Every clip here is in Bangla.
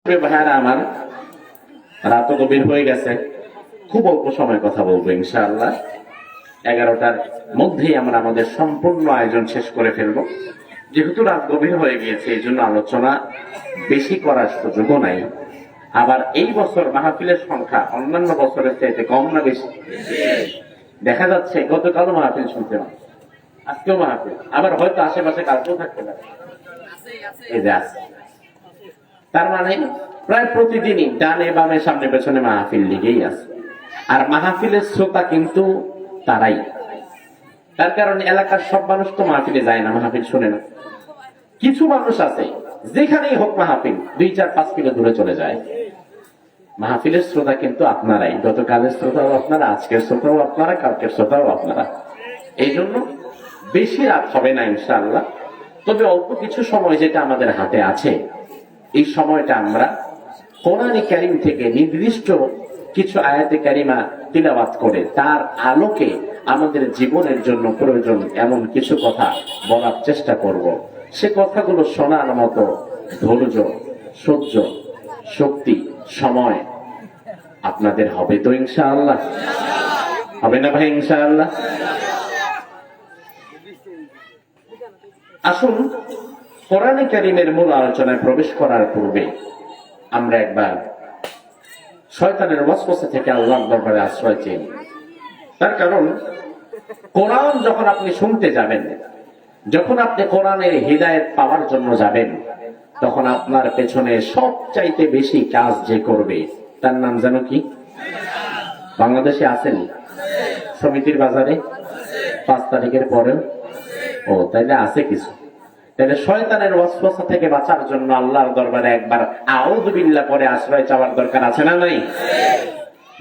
ভাইয়ারা আমার, রাত গভীর হয়ে গেছে, খুব অল্প সময় কথা বলবো ইনশাআল্লাহ। 11টার মধ্যেই আমরা আমাদের সম্পূর্ণ আয়োজন শেষ করে ফেলবো। যেহেতু রাত গভীর হয়ে গিয়েছে, এই জন্য আলোচনা বেশি করার সুযোগও নাই। আবার এই বছর মাহফিলের সংখ্যা অন্যান্য বছরের চাইতে কম না বেশি? দেখা যাচ্ছে গতকালও মাহফিল শুনতে পাই, আজকেও মাহফিল, আবার হয়তো আশেপাশে কালকেও থাকতে পারে। এই যে আছে, তার মানে প্রায় প্রতিদিনই ডানে বামে সামনে পেছনে মাহফিল লেগেই আছে। আর মাহফিলের শ্রোতা কিন্তু তারাই। তার কারণ এলাকার সব মানুষ তো মাহফিলে যায় না, মাহফিল শোনে না। কিছু মানুষ আছে যেখানেই হোক মাহফিল 2-4-5 কিলো দূরে চলে যায়। মাহফিলের শ্রোতা কিন্তু আপনারাই, গতকালের শ্রোতাও আপনারা, আজকের শ্রোতাও আপনারা, কালকের শ্রোতাও আপনারা। এই জন্য বেশি রাত হবে না ইনশাআল্লাহ। তবে অল্প কিছু সময় যেটা আমাদের হাতে আছে, এই সময়টা আমরা কোরআনে কারীম থেকে নির্দিষ্ট কিছু আয়াতে কারিমা তিলাওয়াত করে তার আলোকে আমাদের জীবনের জন্য প্রয়োজন এমন কিছু কথা বলার চেষ্টা করব। সে কথাগুলো শোনার মতো ধৈর্য, সহ্য, শক্তি, সময় আপনাদের হবে তো ইনশাআল্লাহ? হবে না ভাই ইনশাআল্লাহ? আসুন কোরআনে কারীমের মূল আলোচনায় প্রবেশ করার পূর্বে আমরা একবার শয়তানের ওয়াসওয়াসা থেকে আল্লাহর দরবারে আশ্রয় চাই। তার কারণ কোরআন যখন আপনি শুনতে যাবেন, যখন আপনি কোরআনের হিদায়াত পাওয়ার জন্য যাবেন, তখন আপনার পেছনে সবচাইতে বেশি কাজ যে করবে তার নাম জানো কি? বাংলাদেশে আছেন? সমিতির বাজারে 5 তারিখের পরে? ও তাইলে আছে কিছু। তাহলে শয়তানের ওয়াসওয়াসা থেকে বাঁচার জন্য আল্লাহর দরবারে একবার আউযু বিল্লাহ পরে আশ্রয় চাওয়ার দরকার আছে না নাই?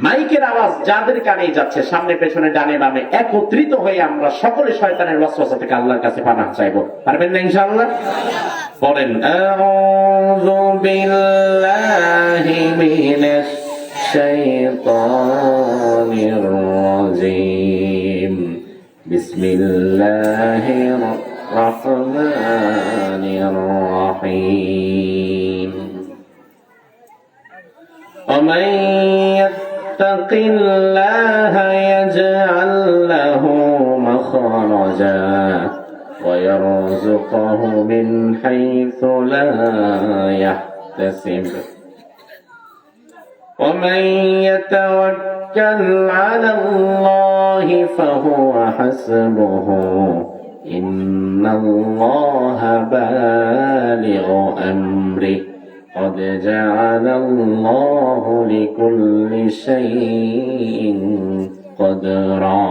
মাইকের আওয়াজ যাদের কানেই যাচ্ছে, সামনে পেছনে ডানে বামে একত্রিত হয়ে আমরা সকলে শয়তানের ওয়াসওয়াসা থেকে আল্লাহর কাছে পানাহ চাইবো। পারবেন না ইনশাআল্লাহ? পড়েন আউযু বিল্লাহি মিনাশ শাইতানির রাজীম। বিসমিল্লাহির রহমানির রহিম। ومن يتق الله يجعل له مخرجا ويرزقه من حيث لا يحتسب ومن يتوكل على الله فهو حسبه إن الله بالغ أمره قد جعل الله لكل شيء قدرا।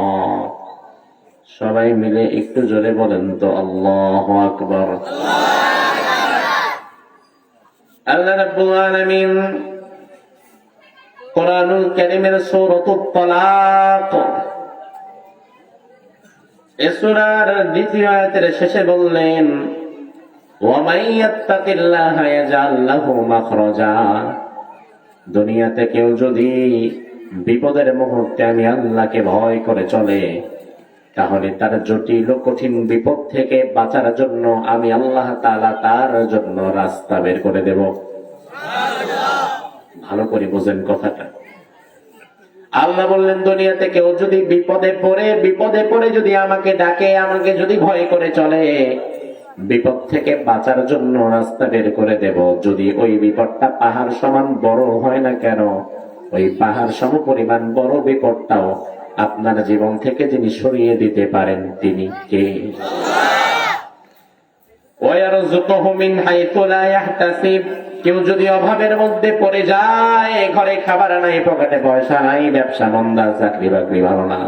সবাই মিলে একটু জোরে বলেন তো আল্লাহু আকবার। আল্লাহ রাব্বুল আলামিন কোরআনুল কারীমের সূরাতুত তালাক এই সূরার দ্বিতীয় আয়াতের শেষে বললেন ওয়ামান ইয়াত্তাকিল্লাহা ইয়াজআল লাহু মাখরাজা। দুনিয়াতে কেউ যদি বিপদের মুহূর্তে আমি আল্লাহকে ভয় করে চলে, তাহলে তার জটিল ও কঠিন বিপদ থেকে বাঁচার জন্য আমি আল্লাহ তাআলা তার জন্য রাস্তা বের করে দেব। ভালো করে বুঝেন কথাটা। আল্লাহ বললেন দুনিয়াতে কেউ যদি বিপদে পড়ে যদি আমাকে ডাকে, আমাকে যদি ভয় করে চলে, বিপদ থেকে বাঁচার জন্য রাস্তা বের করে দেব। যদি ওই বিপদটা পাহাড় সমান বড় হয় না কেন, ওই পাহাড় সম পরিমাণ বড় বিপদটাও আপনার জীবন থেকে যিনি সরিয়ে দিতে পারেন তিনি কে? ওয়ারযুকুহু মিন হাইতু লা ইয়াহতাসিব। কেউ যদি অভাবের মধ্যে পড়ে যায়, ঘরে খাবার নাই, পকেটে পয়সা নাই, ব্যবসা মন্দা, চাকরি বাকরি ভালো না,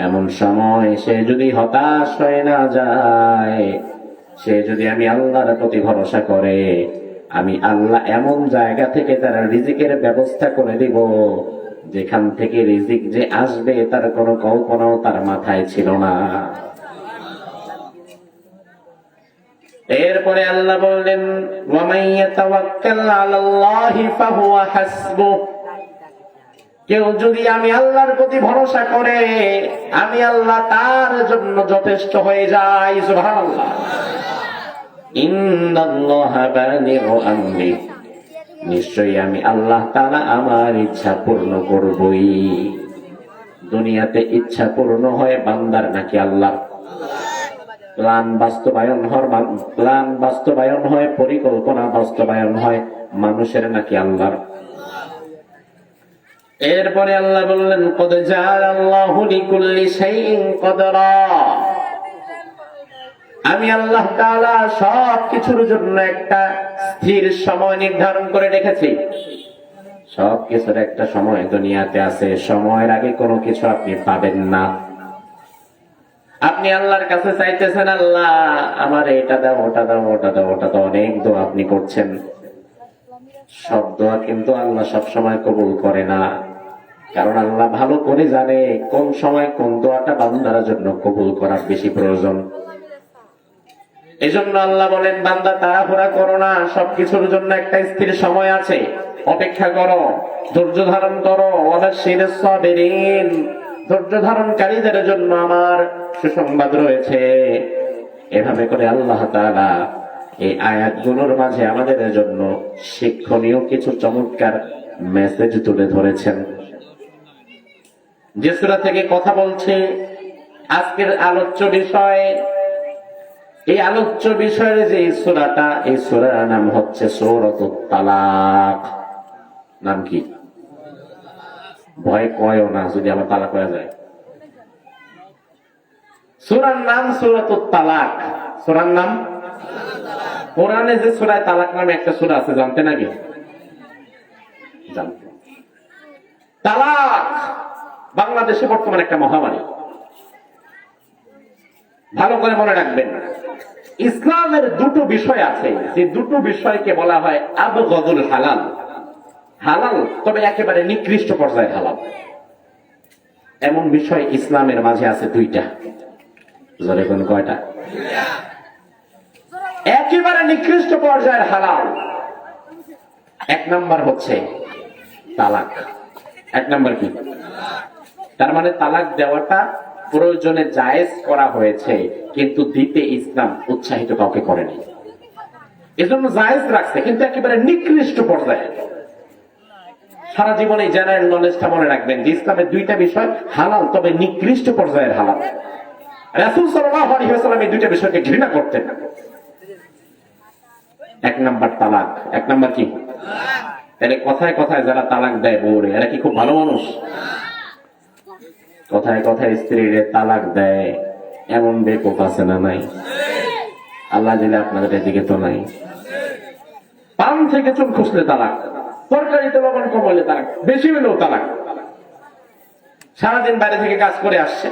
এমন সময় সে যদি হতাশ হয়ে না যায়, সে যদি আমি আল্লাহর প্রতি ভরসা করে, আমি আল্লাহ এমন জায়গা থেকে তার রিজিকের ব্যবস্থা করে দিব যেখান থেকে রিজিক যে আসবে তার কোনো কল্পনাও তার মাথায় ছিল না। এরপরে আল্লাহ বললেন ওয়ামান ইয়াতাওয়াক্কাল আলাল্লাহি ফাহুয়া হাসবুহ। কেউ যদি আমি আল্লাহর প্রতি ভরসা করে, আমি আল্লাহ তার জন্য যথেষ্ট হয়ে যাই। সুবহানাল্লাহ। ইন্নাল্লাহা বালিগু আমরি, নিশ্চয়ই আমি আল্লাহ তাআলা আমার ইচ্ছা পূর্ণ করবই। দুনিয়াতে ইচ্ছা পূর্ণ হয় বান্দার নাকি আল্লাহ? প্ল্যান বাস্তবায়ন হয়, পরিকল্পনা বাস্তবায়ন হয় মানুষের নাকি আল্লাহর? এরপরে আল্লাহ বললেন, কদ জাআলাল্লাহু লিকুল্লি শাইইন কদরা। আমি আল্লাহ তাআলা সব কিছুর জন্য একটা স্থির সময় নির্ধারণ করে রেখেছি। সব কিছুর একটা সময় দুনিয়াতে আছে, সময়ের আগে কোনো কিছু আপনি পাবেন না। আপনি আল্লাহর কাছে চাইতেছেন, আল্লাহ আমার এটা দাও, ওটা দাও, ওটা দাও, ওটা দাও, অনেক দোয়া আপনি করছেন। সব দোয়া কিন্তু আল্লাহ সব সময় কবুল করে না, কারণ আল্লাহ ভালো করে জানে কোন সময় কোন দোয়াটা বান্দার জন্য কবুল করার বেশি প্রয়োজন। এজন্য আল্লাহ বলেন, বান্দা তাড়াহুড়া করো না, সবকিছুর জন্য একটা স্থির সময় আছে, অপেক্ষা করো, ধৈর্য ধারণ করো। ওয়াবাশশিরিস সাবিরিন, ধৈর্য ধারণকারীদের জন্য আমার সুসংবাদ রয়েছে। এভাবে করে আল্লাহ তাআলা এই আয়াতগুলোর মাঝে আমাদের জন্য শিক্ষণীয় কিছু চমৎকার মেসেজ তুলে ধরেছেন। যে সূরা থেকে কথা বলছে আজকের আলোচ্য বিষয়, এই আলোচ্য বিষয়ের যে সূরাটা, এই সূরার নাম হচ্ছে সূরাতুত তালাক। নাম কি? ভয় কয়ও না যদি আবার তালাক হয়ে যায়। সূরার নাম সূরাতুত তালাক। সূরার নাম, কোরআনে যে সূরা তালাক নামে একটা সূরা আছে জানতে নাকি? জানতে। তালাক বাংলাদেশে বর্তমানে একটা মহামারী। ভালো করে মনে রাখবেন, ইসলামের দুটো বিষয় আছে, যে দুটো বিষয়কে বলা হয় আবগাদুল হালাল। হালাল তবে একেবারে নিকৃষ্ট পর্যায়ের হালাল। এমন বিষয় ইসলামের মাঝে আছে দুইটা। জোরে কোন কয়টা? একেবারে নিকৃষ্ট পর্যায়ের হালাল। এক নাম্বার হচ্ছে তালাক। এক নাম্বার কি? তার মানে তালাক দেওয়াটা প্রয়োজনে জায়েজ করা হয়েছে, কিন্তু দিতে ইসলাম উৎসাহিত কাউকে করেনি, এজন্য জায়েজ রাখছে, কিন্তু একেবারে নিকৃষ্ট পর্যায়ে। সারা জীবনে জেনারেল নলেজটা মনে রাখবেন যে ইসলামের দুইটা বিষয় হালাল, তবে নিকৃষ্ট পর্যায়ের হালাল। রাসূল সাল্লাল্লাহু আলাইহি ওয়াসাল্লাম এই দুইটা বিষয়কে ঘৃণা করতেন। এক নাম্বার তালাক। এক নাম্বার কি? তাহলে কথায় কথায় যারা তালাক দেয় বউরে, এরা কি খুব ভালো মানুষ? কথায় কথায় স্ত্রীরে তালাক দেয় এমন বেকুফ আছে না নাই? আল্লাহ দিলে আপনাদের এদিকে তো নাই। পান থেকে চুল খুঁজলে তালাক, তরকারিতে লবণ কম হলে তালাক, বেশি হলেও তালাক। সারাদিন বাইরে থেকে কাজ করে আসছে,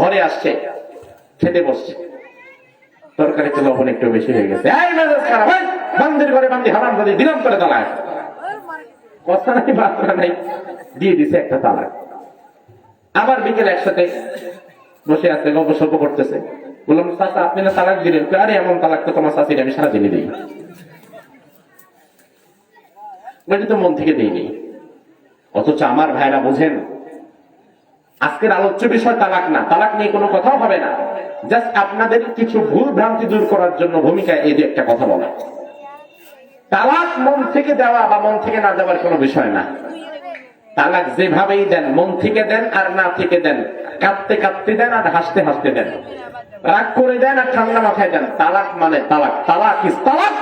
ঘরে আসছে, খেতে বসছে, তরকারিতে লবণ একটু বেশি হয়ে গেছে, এই মেজাজ খারাপ, বান্দির ঘরে বান্দি হারাম দাদি দিলাম করে তালাক। কথা নাই বার্তা নাই, দিয়ে দিছে একটা তালাক। আবার বিকেল একসাথে বসে আছে, গল্প সল্প করতেছে। বললাম, চাচা আপনি না তালাক দিলেন? আরে এমন তালাক তো তোমার চাচির আমি সারাদিনই দিই, তো মন থেকে দিইনি। অথচ আমার ভাইরা বোঝেন, আজকের আলোচ্য বিষয় তালাক না, তালাক নিয়ে কোনো কথাও হবে না, জাস্ট আপনাদের কিছু ভুল ভ্রান্তি দূর করার জন্য ভূমিকা এই যে একটা কথা বলা। তালাক মন থেকে দেওয়া বা মন থেকে না দেওয়ার কোনো বিষয় না। তালাক যেভাবেই দেন, মন থেকে দেন আর না থেকে দেন, কাঁদতে কাঁদতে দেন আর হাসতে হাসতে দেন, রাগ করে দেন আর ঠান্ডা মাথায় দেন, তালাক মানে তালাক। তালাক ইস তালাক।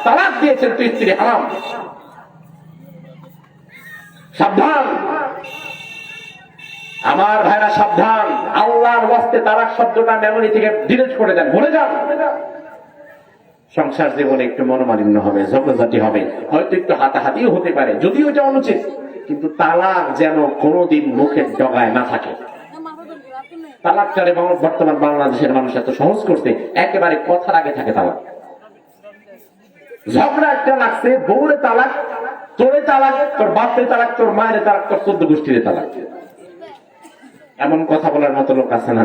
তালাক দিয়েছেন তুই, স্ত্রী হারাম। সাবধান আমার ভাইরা, সাবধান। আল্লাহর ওয়াস্তে তালাক শব্দটা মেমোরি থেকে ডিলিট করে দেন, ভুলে যান। সংসার জীবনে একটু মনোমালিন্য হবে, ঝগড়াঝাটি হবে, হয়তো একটু হাতাহাতিও হতে পারে, যদিও এটা অনুচিত, কিন্তু তালাক যেন কোনোদিন মুখের ডগায় না থাকে। তালাকটারে বর্তমান বাংলাদেশের মানুষ এত সহজ করতে, একেবারে কথার আগে থাকে তালাক। ঝগড়া একটা লাগছে, বউরে তালাক, তোরে তালাক, তোর বাপরে তালাক, তোর মায়ের তালাক, তোর 14 গোষ্ঠীর তালাক। এমন কথা বলার মতো লোক আছে না?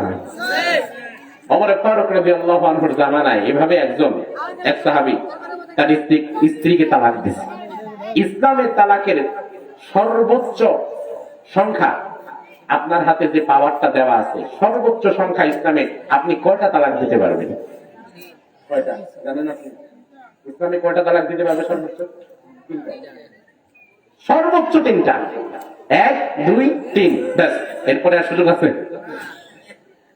ওমর ফারুক রাদিয়াল্লাহু আনহুর জামানায় এভাবে এক সাহাবী তার স্ত্রীকে তালাক দিয়েছে। ইসলামের তালাকের সর্বোচ্চ সংখ্যা, আপনার হাতে যে পাওয়ারটা দেওয়া আছে, সর্বোচ্চ সংখ্যা ইসলামে আপনি কয়টা তালাক দিতে পারবেন? কয়টা জানেন আপনি? ইসলামে কয়টা তালাক দিতে পারবে সর্বোচ্চ? সর্বোচ্চ 3টা, 1 2 3, ব্যাস, এরপরে আর সুযোগ আছে?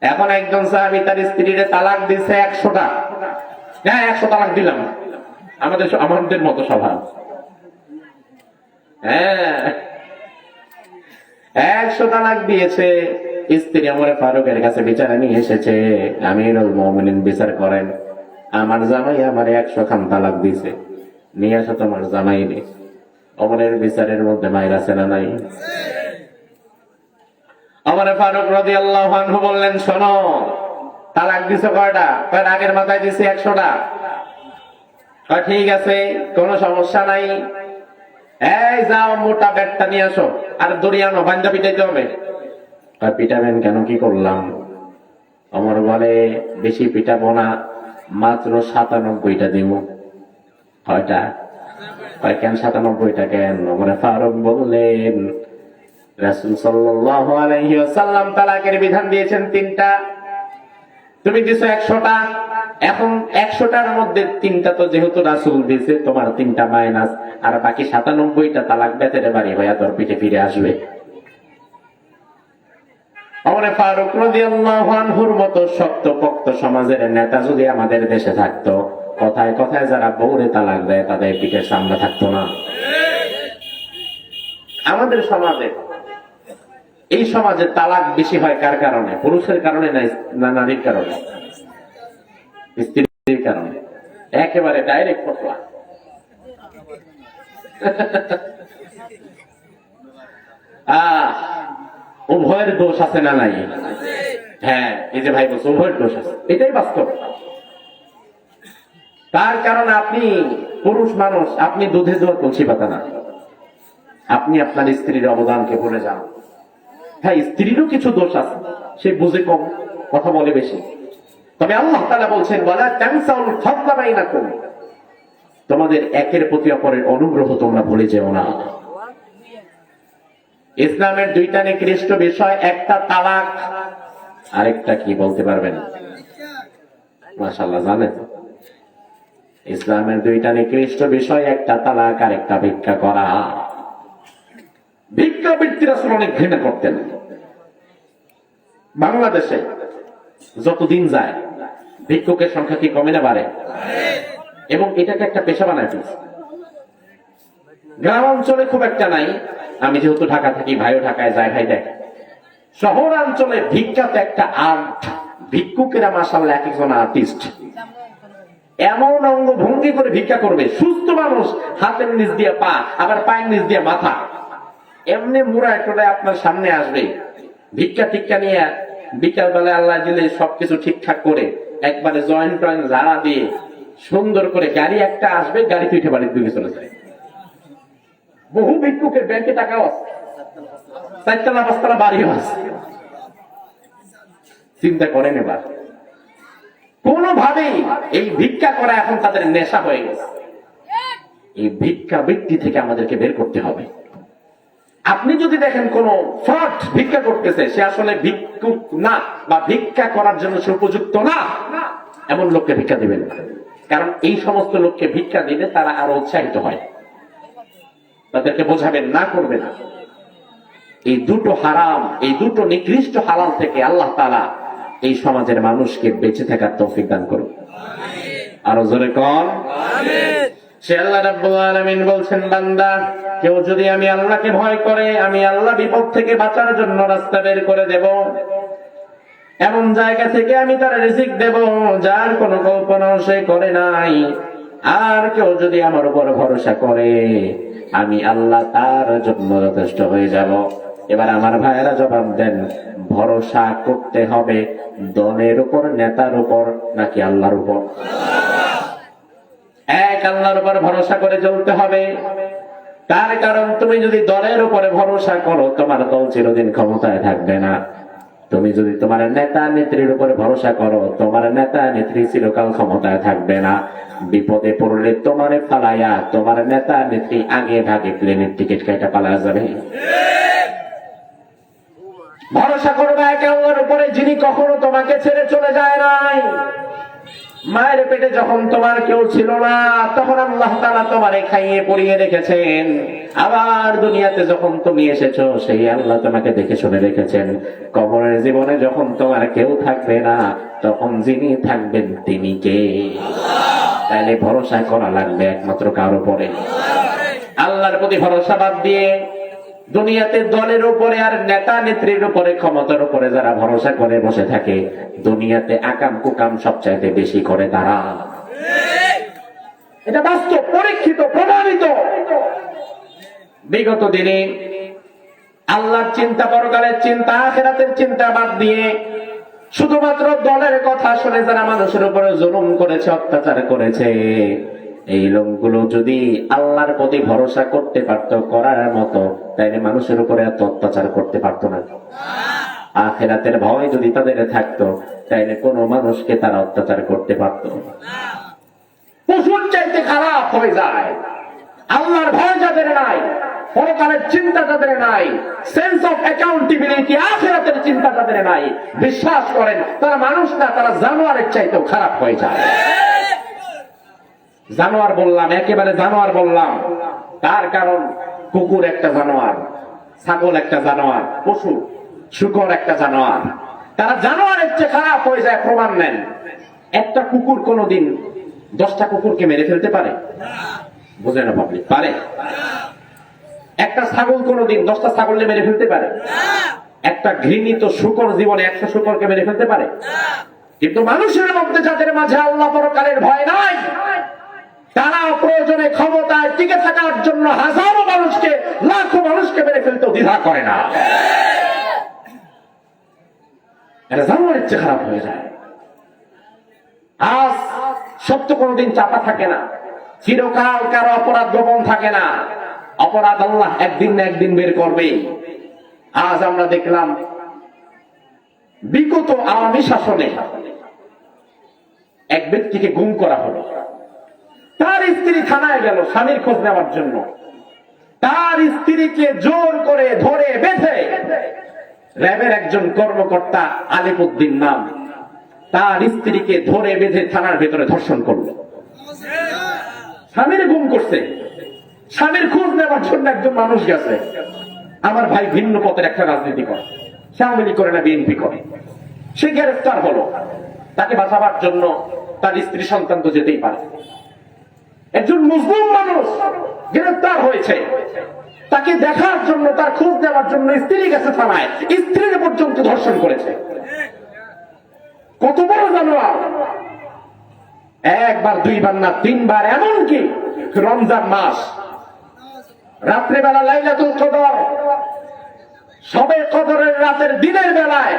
এখন একজন সাহাবী তার স্ত্রীরে তালাক দিছে 100টা। হ্যাঁ, 100 তালাক দিলাম, আমাদের মতো স্বভাব। হ্যাঁ, 100 তালাক দিয়েছে। স্ত্রী আমার ফারুকের কাছে বিচারে নিয়ে এসেছে, আমিরুল মুমিনিন বিচার করেন, আমার জামাই আমার 100 খান তালাক দিছে, নিয়ে আসো তোমার জামাই রে। ওমরের বিচারের মধ্যে মায়ের আছে না নাই? ওমর ফারুক রাদিয়াল্লাহু আনহু বললেন, শোনো, তালাক দিছো কয়টা? কয় আগের মাথায় দিছি 100টা। কয় ঠিক আছে, কোনো সমস্যা নাই, এই যাও মোটা ব্যাটটা নিয়ে আসো, আর দড়ি আনো, বান্ধা পিটাইতে হবে। কয় পিটাবেন কেন, কি করলাম? ওমর বলে, বেশি পিটাবো না, মাত্র 97টা দিব। কয়টা? কয় কেন 97টা কেন? ওমর ফারুক বললেন, রাসূল সাল্লাল্লাহু আলাইহি ওয়াসাল্লাম তালাকের বিধান দিয়েছেন 3টা, তুমি দিছো 100টা। এখন 100টার মধ্যে 3টা তো যেহেতু রাসূল দিয়েছে, তোমার 3টা মাইনাস, আর বাকি 97টা তালাক বেতের বাড়ি হইয়া তোর পিঠে ফিরে আসবে। ওমর ফারুক রাদিয়াল্লাহু আনহুর মতো শক্তপোক্ত সমাজের নেতা যদি আমাদের দেশে থাকতো, কথায় কথায় যারা বউরে তালাক দেয় তাদের পিঠের সামনে থাকতো না। আমাদের সমাজে, এই সমাজে তালাক বেশি হয় কার কারণে? পুরুষের কারণে না নারীর কারণে? স্ত্রীর কারণে। একেবারে ডাইরেক্ট ফতোয়া। উভয়ের দোষ আছে না নাই? হ্যাঁ, এই যে ভাই বলছে উভয়ের দোষ আছে, এটাই বাস্তব। তার কারণ আপনি পুরুষ মানুষ, আপনি দুধে দোয়া তুলসী পাতা না, আপনি আপনার স্ত্রীর অবদানকে ভুলে যান। হ্যাঁ, স্ত্রীরও কিছু দোষ আছে, সে বুঝে কম, কথা বলে বেশি। তবে আল্লাহ তাআলা বলছেন, ওয়ালা তানসাউল ফাদলা বাইনাকুম, তোমাদের একের প্রতি অপরের অনুগ্রহ তোমরা ভুলে যেও না। ইসলামের 2টা নিকৃষ্ট বিষয়, একটা তালাক, আরেকটা কি বলতে পারবেন? মাশাআল্লাহ, জানেন? ইসলামের 2টা নিকৃষ্ট বিষয়, একটা তালাক, আরেকটা ভিক্ষা করা। ভিক্ষাবৃত্তি রাসূল অনেক ঘৃণা করতেন। বাংলাদেশে যতদিন যায় ভিক্ষুকের সংখ্যা কি কমে না বাড়ে? এবং এটাকে একটা পেশা বানায় ফেলছে। গ্রাম অঞ্চলে খুব একটা নাই, আমি যেহেতু ঢাকা থাকি, ভাইও ঢাকায় যায়, ভাই দেখে। শহর অঞ্চলে ভিক্ষাতে একটা আর্ট, ভিক্ষুকেরা মাশাআল্লাহ এক একজন আর্টিস্ট। এমন অঙ্গ ভঙ্গি করে ভিক্ষা করবে, সুস্থ মানুষ হাতের নিচ দিয়ে পা, আবার পায়ের নিচ দিয়ে মাথা, এমনি মুড়ায় টোড়ায় আপনার সামনে আসবে ভিক্ষা টিক্ষা নিয়ে। বিকাল বেলায় আল্লাহ দিলে সবকিছু ঠিকঠাক করে একবারে জয়েন্ট টয়েন্ট ঝাড়া দিয়ে সুন্দর করে গাড়ি একটা আসবে, গাড়ি পিঠে বাড়ির দিকে চলে যায়। বহু ভিক্ষুকের ব্যাংকে টাকাও আছে, 4তলা 5তলা বাড়িও আছে। চিন্তা করেন এবার, কোনোভাবেই এই ভিক্ষা করা এখন তাদের নেশা হয়ে গেছে। এই ভিক্ষা বৃত্তি থেকে আমাদেরকে বের করতে হবে। আপনি যদি দেখেন কোন ফ্রড ভিক্ষা করতেছে, সে আসলে ভিক্ষুক না, বা ভিক্ষা করার জন্য সে উপযুক্ত না, এমন লোককে ভিক্ষা দিবেন না। কারণ এই সমস্ত লোককে ভিক্ষা দিলে তারা আরো উৎসাহিত হয়। তাদেরকে বোঝাবেন না, করবে না। এই দুটো হারাম, এই দুটো নিকৃষ্ট হালাল থেকে আল্লাহ তাআলা এই সমাজের মানুষকে বেঁচে থাকার তৌফিক দান করুন। আরো জোরে কোন আমিন। সে আল্লাহ রাব্বুল আলামিন বলছেন, বান্দা কেউ যদি আমি আল্লাহকে ভয় করে, আমি আল্লাহ বিপদ থেকে বাঁচার জন্য রাস্তা বের করে দেব। এমন জায়গা থেকে আমি তার রিজিক দেব যার কোনো কল্পনাও সে করে নাই। আর কেউ যদি আমার উপর ভরসা করে, আমি আল্লাহ তার জন্য যথেষ্ট হয়ে যাব। এবার আমার ভাইয়েরা জবাব দেন, ভরসা করতে হবে দলের উপর, নেতার উপর, নাকি আল্লাহর উপর? এক আল্লাহর উপর ভরসা করে চলতে হবে। তার কারণ তুমি যদি দলের উপরে ভরসা করো, তোমার দল চিরদিন ক্ষমতায় থাকবে না। তুমি যদি তোমার নেতা নেত্রীর উপরে ভরসা করো, তোমার নেতা নেত্রী চিরকাল ক্ষমতায় থাকবে না। বিপদে পড়লে তোমারে পালাইয়া তোমার নেতা নেত্রী আগে ভাগে প্লেনের টিকিট কেটে পালায়া যাবে। ভরসা করবে একে অন্যের উপরে, যিনি কখনো তোমাকে ছেড়ে চলে যায় নাই। মায়ের পেটে যখন তোমার কেউ ছিল না, তখন আল্লাহ তাআলা তোমারে খাইয়ে পরিয়ে রেখেছেন। আবার দুনিয়াতে যখন তুমি এসেছো, সেই আল্লাহ তোমাকে দেখে শুনে রেখেছেন। কবরের জীবনে যখন তোমার কেউ থাকবে না, তখন যিনি থাকবেন তিনি কে? তাইলে ভরসা করা লাগবে একমাত্র কার উপরে? আল্লাহর প্রতি ভরসা বাদ দিয়ে দুনিয়াতে দলের উপরে আর নেতা নেত্রীর উপরে, ক্ষমতার উপরে যারা ভরসা করে বসে থাকে, দুনিয়াতে আকাম কুকাম সবচাইতে বেশি করে তারা। এটা বাস্তব, পরীক্ষিত, প্রমাণিত। বিগত দিনে আল্লাহর চিন্তা, পরকালের চিন্তা, আখিরাতের চিন্তা বাদ দিয়ে শুধুমাত্র দলের কথা শুনে যারা মানুষের উপরে জুলুম করেছে, অত্যাচার করেছে, এই লোকগুলো যদি আল্লাহর প্রতি ভরসা করতে পারত করার মতো, তাইলে মানুষের উপরে এত অত্যাচার করতে পারতো না। আখিরাতের ভয় যদি তাদের থাকতো, তাইলে কোনো মানুষকে তারা অত্যাচার করতে পারতো না। পশুর চাইতে খারাপ হয়ে যায়। আল্লাহর ভয় যাদের নাই, পরকালের চিন্তা যাদের নাই, সেন্স অফ অ্যাকাউন্টেবিলিটি, আখিরাতের চিন্তা যাদের নাই, বিশ্বাস করেন তারা মানুষ না, তারা জানোয়ারের চাইতেও খারাপ হয়ে যায়। জানোয়ার বললাম, একেবারে জানোয়ার বললাম, তার কারণ কুকুর একটা জানোয়ার, ছাগল একটা জানোয়ার, পশু শূকর একটা জানোয়ার। তারা জানোয়ারের চেয়ে খারাপ হয়ে যায়। প্রমাণ নেন, একটা কুকুর কোনদিন 10টা কুকুরকে মেরে ফেলতে পারে? বুঝে না পাবলিক, পারে? একটা ছাগল কোনদিন 10টা ছাগলকে মেরে ফেলতে পারে? একটা ঘৃণিত শূকর জীবনে 100 শূকরকে মেরে ফেলতে পারে? কিন্তু মানুষের মধ্যে যাদের মাঝে আল্লাহ পরকালের ভয় নাই, তারা প্রয়োজনে ক্ষমতায় টিকে থাকার জন্য হাজারো মানুষকে, লাখো মানুষকে মেরে ফেলতেও দ্বিধা করে না। এটা জানোয়ারের চেয়ে খারাপ হয়ে যায়। আজ সত্য কোনদিন চাপা থাকে না, চিরকাল কারো অপরাধ গোপন থাকে না। অপরাধ আল্লাহ একদিন না একদিন বের করবে। আজ আমরা দেখলাম বিগত আওয়ামী শাসনে এক ব্যক্তিকে গুম করা হলো। তার স্ত্রী থানায় গেল স্বামীর খোঁজ নেওয়ার জন্য। তার স্ত্রীকে জোর করে ধরে বেঁধে র্যাবের একজন কর্মকর্তা, আলিফউদ্দিন নাম, তার স্ত্রীকে ধরে বেঁধে থানার ভেতরে ধর্ষণ করলো। স্বামীর গুম করছে, স্বামীর খোঁজ নেওয়ার জন্য একজন মানুষ গেছে। আমার ভাই ভিন্ন পথের একটা রাজনীতি করে, সে আওয়ামী লীগ করে না, বিএনপি করে। সে গ্রেফতার হলো। তাকে বাঁচাবার জন্য তার স্ত্রী সন্তান তো যেতেই পারে। একজন মুসলিম মানুষ গ্রেফতার হয়েছে, তাকে দেখার জন্য, তার খোঁজ নেওয়ার জন্য স্ত্রী গেছে থানায়, স্ত্রীর পর্যন্ত ধর্ষণ করেছে। কত বড় জানোয়ার! একবার, দুইবার না, 3বার। এমনকি রমজান মাস, রাত্রেবেলা লাইলাতুল কদর, শবে কদরের রাতের দিনের বেলায়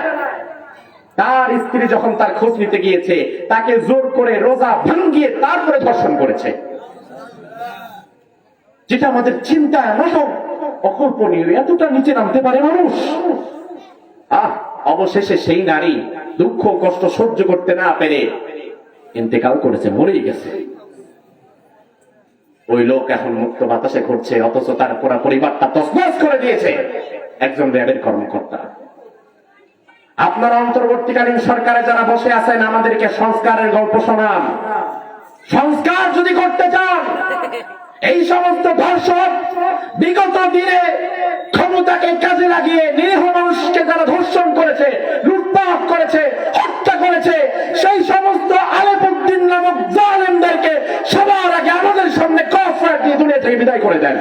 তার স্ত্রী যখন তার খোঁজ নিতে গিয়েছে, তাকে জোর করে রোজা ভাঙ্গিয়ে তারপরে ধর্ষণ করেছে। যেটা আমাদের চিন্তায় রকম অকল্পনীয়। এতটা নিচে নামতে পারে মানুষ? অবশেষে সেই নারী দুঃখ কষ্ট সহ্য করতে না পেরে ইন্তেকাল করেছে, মরেই গেছে। ওই লোক এখন মুক্ত বাতাসে ঘুরছে, অথচ তার পুরা পরিবারটা তছনছ করে দিয়েছে একজন র্যাবের কর্মকর্তা। আপনারা অন্তর্বর্তীকালীন সরকারে যারা বসে আছেন, আমাদেরকে সংস্কারের গল্প শোনান। সংস্কার যদি করতে চান, এই সমস্ত ধর্ষক বিগত দিনে ক্ষমতাকে কাজে লাগিয়ে নিরীহ মানুষকে যারা ধর্ষণ করেছে, লুটপাট করেছে, হত্যা করেছে, সেই সমস্ত আলিফউদ্দিন নামক জালেমদেরকে সবার আগে আমাদের সামনে কফার দিয়ে দুনিয়া থেকে বিদায় করে দেন।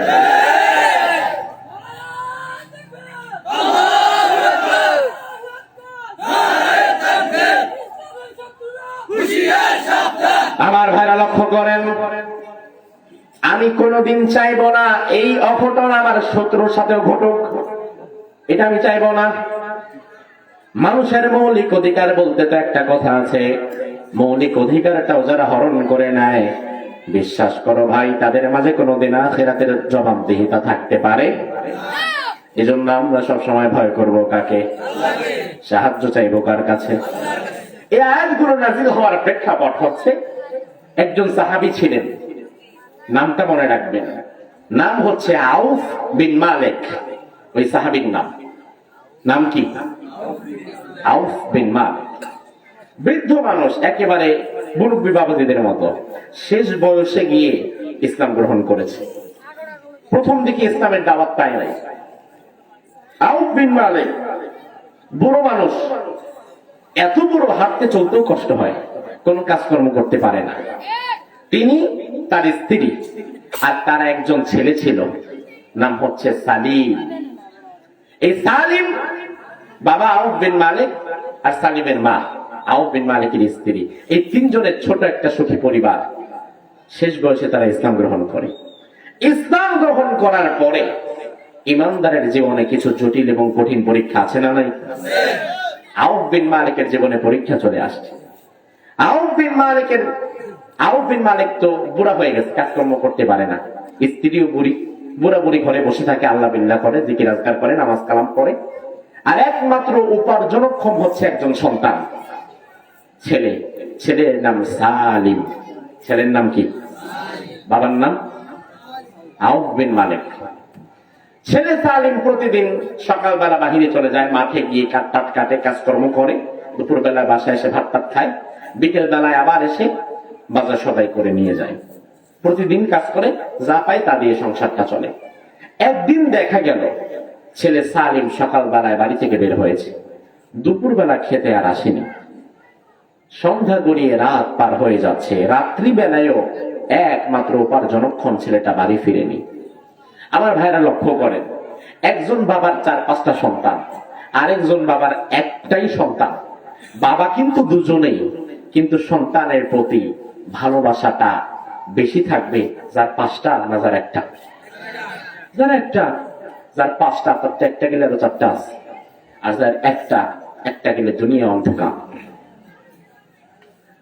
আমার ভাইরা লক্ষ্য করেন, আমি কোনদিন চাইব না এই অঘটন আমার শত্রুর সাথেও ঘটুক। এটা আমি চাইব না। মানুষের মৌলিক অধিকার বলতে তো একটা কথা আছে, মৌলিক অধিকারটাও যারা হরণ করে নেয়, বিশ্বাস করো ভাই, তাদের মাঝে কোনোদিন আখিরাতের জবাবদিহিতা থাকতে পারে। এজন্য আমরা সবসময় ভয় করব কাকে? সাহায্য চাইব কার কাছে? এই আয়াতগুলো নাযিল হওয়ার প্রেক্ষাপট হচ্ছে, একজন সাহাবী ছিলেন, নামটা মনে রাখবেন, নাম হচ্ছে আউফ বিন মালিক। ওই সাহাবীর নাম কি? আউফ বিন মালিক। বৃদ্ধ মানুষ, একেবারে মুরব্বী বাবাজিদের মতো শেষ বয়সে গিয়ে ইসলাম গ্রহণ করেছে। প্রথম দিকে ইসলামের দাওয়াত পায় নাই। আউফ বিন মালিক বুড়ো মানুষ, এত বড়, হাঁটতে চলতেও কষ্ট হয়, কোন কাজকর্ম করতে পারে না। তিনি, তার স্ত্রী আর তার একজন ছেলে ছিল, নাম হচ্ছে সালিম। এই সালিম বাবা আউফ বিন মালিক আর সালিমের মা আউফ বিন মালিকের স্ত্রী, এই তিনজনের ছোট একটা সুখী পরিবার। শেষ বয়সে তারা ইসলাম গ্রহণ করে। ইসলাম গ্রহণ করার পরে ইমানদারের জীবনে কিছু জটিল এবং কঠিন পরীক্ষা আছে না নাই? আউফ বিন মালিকের জীবনে পরীক্ষা চলে আসছে। আউফ বিন মালিক তো বুড়া হয়ে গেছে, কাজকর্ম করতে পারে না। স্ত্রীও বুড়ি, বুড়া বুড়ি ঘরে বসে থাকে, আল্লাহ বিল্লাহ করে, জিকির আজকার করে, নামাজ কালাম করে। আর একমাত্র উপার্জনক্ষম হচ্ছে একজন সন্তান, ছেলে। ছেলের নাম সালিম। ছেলের নাম কি? বাবার নাম আউফ বিন মালিক। ছেলে সালিম প্রতিদিন সকালবেলা বাহিরে চলে যায়, মাঠে গিয়ে কাঠ কাটে, কাজকর্ম করে, দুপুরবেলা বাসায় এসে ভাত টাত খায়, বিকেল বেলায় আবার এসে বাজার সদাই করে নিয়ে যায়। প্রতিদিন কাজ করে, যা পায় তা দিয়ে সংসারটা চলে। একদিন দেখা গেল ছেলে সালিম সকালবেলায় বাড়ি থেকে বের হয়েছে, দুপুরবেলা খেতে আর আসেনি। সন্ধ্যা গড়িয়ে রাত পার হয়ে যাচ্ছে, রাত্রিবেলায়ও একমাত্র উপার্জনক্ষম ছেলেটা বাড়ি ফিরেনি। আমার ভাইরা লক্ষ্য করেন, একজন বাবার 4-5টা সন্তান, আরেকজন বাবার একটাই সন্তান। বাবা কিন্তু দুজনেই, কিন্তু সন্তানের প্রতি ভালোবাসাটা বেশি থাকবে যার 5টা না যার একটা? যার একটা। যার 5টা, তার 4টা গেলে আরো 4টা আছে, আর যার একটা গেলে দুনিয়া অন্ধকার।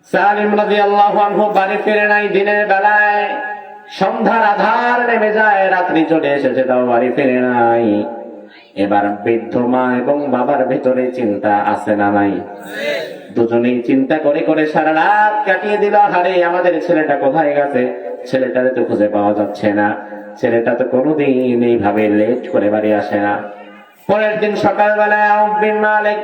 সালিম রাদিয়াল্লাহু আনহু বাড়ি ফিরে নাই দিনের বেলায়। সন্ধ্যার আধার নেমে যায়, রাত্রি চলে এসেছে, তাও বাড়ি ফিরে নাই। এবার বৃদ্ধ মা এবং বাবার ভেতরে চিন্তা আছে না নাই? দুজনেই চিন্তা করে করে সারা রাত কাটিয়ে দিল। হারে, আমাদের ছেলেটা কোথায় গেছে? ছেলেটারে তো খুঁজে পাওয়া যাচ্ছে না। ছেলেটা তো কোনোদিন এইভাবে লেট করে বাড়ি আসে না। পরের দিন সকালবেলায় আউফ বিন মালিক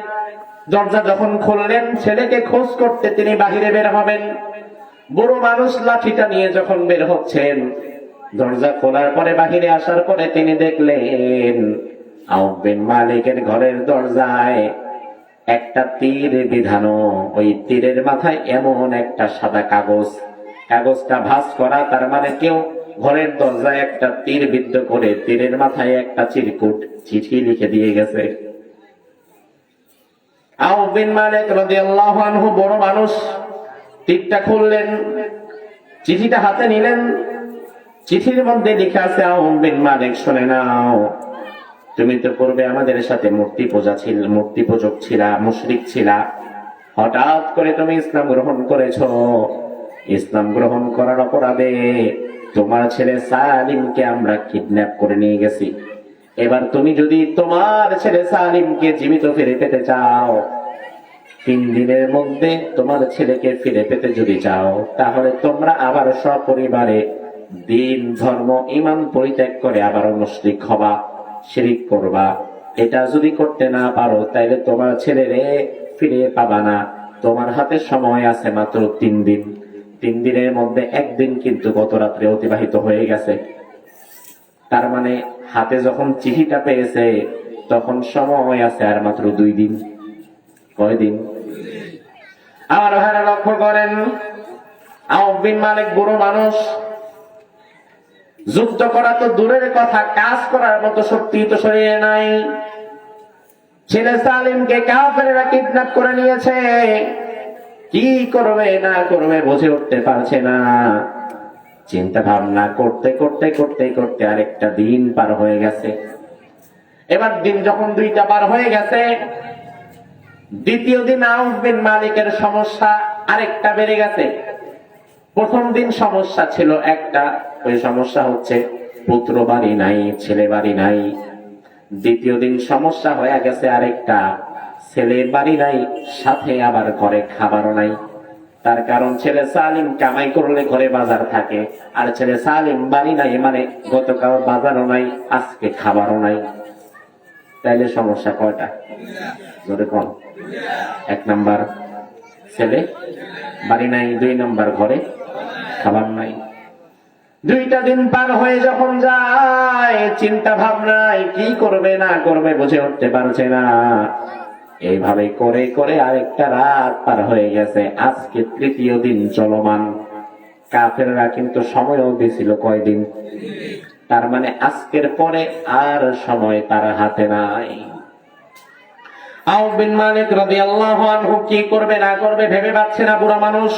দরজা যখন খুললেন, ছেলেকে খোঁজ করতে তিনি বাহিরে বের হবেন। বুড়ো মানুষ লাঠিটা নিয়ে যখন বের হচ্ছেন, দরজা খোলার পরে বাহিরে আসার পরে তিনি দেখলেন আউফ বিন মালিকের ঘরের দরজায় একটা তীর বিধানো। ওই তীরের মাথায় এমন একটা সাদা কাগজ, কাগজটা ভাঁজ করা, তার মানে কেউ ঘরের দরজায় একটা তীর বিদ্ধ করে তীরের মাথায় একটা চিরকুট চিঠি লিখে দিয়ে গেছে। আউফ বিন মালিক রাদিয়াল্লাহু আনহু বড় মানুষ, তীরটা খুললেন, চিঠিটা হাতে নিলেন। চিঠির মধ্যে লেখা আছে, আউফ বিন মালিক শুনে নাও, তুমি তো পূর্বে আমাদের সাথে মূর্তি পূজক ছিলা, মুশরিক ছিলা। হঠাৎ করে তুমি ইসলাম গ্রহণ করেছো। ইসলাম গ্রহণ করার অপরাধে তোমার ছেলে সালিমকে আমরা কিডন্যাপ করে নিয়ে গেছি। এবার তুমি যদি তোমার ছেলে সালিমকে জীবিত ফিরে পেতে চাও, 3 দিনের মধ্যে তোমার ছেলেকে ফিরে পেতে যদি চাও, তাহলে তোমরা আবার সপরিবারে দিন ধর্ম ইমান পরিত্যাগ করে আবার মুশরিক হবা, শিরিক করবা। এটা যদি করতে না পারো, তাইলে তোমার ছেলেরে ফিরে পাবা না। তোমার হাতে সময় আছে মাত্র 3 দিন। 3 দিনের মধ্যে 1 দিন কিন্তু গত রাত্রে অতিবাহিত হয়ে গেছে। তার মানে হাতে যখন চিঠিটা পেয়েছে, তখন সময় আছে আর মাত্র 2 দিন। কয়দিন? আমার ভাইরা লক্ষ্য করেন, আউফ বিন মালিক বুড়ো মানুষ, যুদ্ধ করা তো দূরের কথা, কাজ করার মতো শক্তি তো শরীরে নাই। ছেলে সালিমকে কাফেররা কিডন্যাপ করে নিয়েছে, কি করবে না করবে বুঝে উঠতে পারছে না। চিন্তা ভাবনা করতে করতে করতে করতে আরেকটা দিন পার হয়ে গেছে। এবার দিন যখন 2টা পার হয়ে গেছে, দ্বিতীয় দিন আউফ বিন মালিকের সমস্যা আরেকটা বেড়ে গেছে। প্রথম দিন সমস্যা ছিল একটা, ওই সমস্যা হচ্ছে পুত্র বাড়ি নাই, ছেলে বাড়ি নাই। দ্বিতীয় দিন সমস্যা হয়ে গেছে আরেকটা, ছেলে বাড়ি নাই, সাথে আবার ঘরে খাবারও নাই। তার কারণ ছেলে সালিম কামাই করলে ঘরে বাজার থাকে, আর ছেলে সালিম বাড়ি নাই, মানে গতকাল বাজারও নাই, আজকে খাবারও নাই। তাইলে সমস্যা কয়টা? জোরে কম। 1 নাম্বার ছেলে, বাড়ি নাই, 2 নম্বর ঘরে খাবার নাই। 2টা দিন পার হয়ে যখন যায়, চিন্তা ভাবনায় কি করবে না করবে বুঝে উঠতে পারছে না। এইভাবে করে করে আরেকটা রাত পার হয়ে গেছে, আজকে 3য় দিন চলমান। কাফেররা কিন্তু সময়ও দিয়েছিল কয়দিন, তার মানে আজকের পরে আর সময় তার হাতে নাই। আউফ বিন মালিক রাদিয়াল্লাহু আনহু কি করবে না করবে ভেবে পাচ্ছে না, বুড়া মানুষ।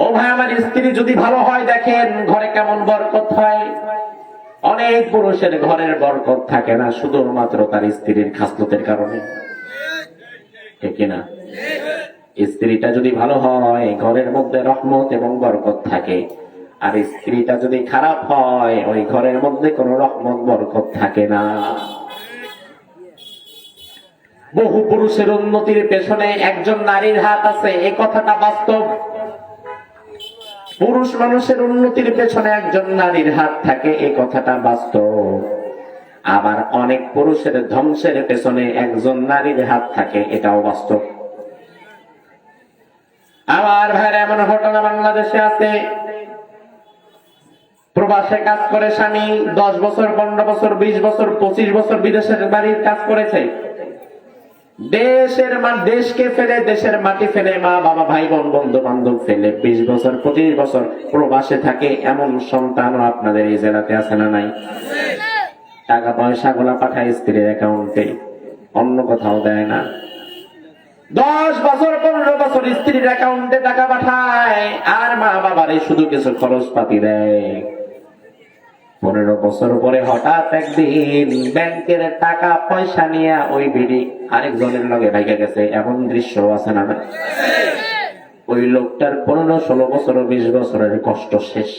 ও ভাই, আমার স্ত্রী যদি ভালো হয়, দেখেন ঘরে কেমন বরকত হয়। অনেক পুরুষের ঘরের বরকত থাকে না শুধুমাত্র তার স্ত্রীর খাসলতের কারণে, ঠিক কিনা? স্ত্রীটা যদি ভালো হয়, ঘরের মধ্যে রহমত এবং বরকত থাকে। আর স্ত্রীটা যদি খারাপ হয়, ওই ঘরের মধ্যে কোনো রহমত বরকত থাকে না। বহু পুরুষের উন্নতির পেছনে একজন নারীর হাত আছে, এই কথাটা বাস্তব। পুরুষ মানুষের উন্নতির পেছনে একজন নারীর হাত থাকে, এই কথাটা বাস্তব। আবার অনেক পুরুষের ধ্বংসের পেছনে একজন নারীর হাত থাকে, এটাও বাস্তব। আমার ভাইরা, এমন ঘটনা বাংলাদেশে আছে। প্রবাসে কাজ করে স্বামী 10 বছর, 15 বছর, 20 বছর, 25 বছর বিদেশের বাড়ির কাজ করেছে। দেশকে ফেলে, দেশের মাটি ফেলে, মা বাবা ভাই বোন বন্ধু বান্ধব ফেলে 20 বছর 25 বছর প্রবাসে থাকে। এমন সন্তানও আপনাদের এই জেলাতে আছে না নাই? টাকা পয়সা গুলা পাঠায় স্ত্রীর অ্যাকাউন্টে, অন্য কোথাও দেয় না। 10 বছর 15 বছর স্ত্রীর অ্যাকাউন্টে টাকা পাঠায়, আর মা বাবারে শুধু কিছু খরচ পাতি দেয়। 15 বছর পরে হঠাৎ একদিন ব্যাংকের টাকা পয়সা নিয়ে ওই বিড়ি আরেকজনের লগে ভাইগা গেছে, এমন দৃশ্য আছে না? ওই লোকটার 15-16 বছর 20 বছরের কষ্ট শেষ।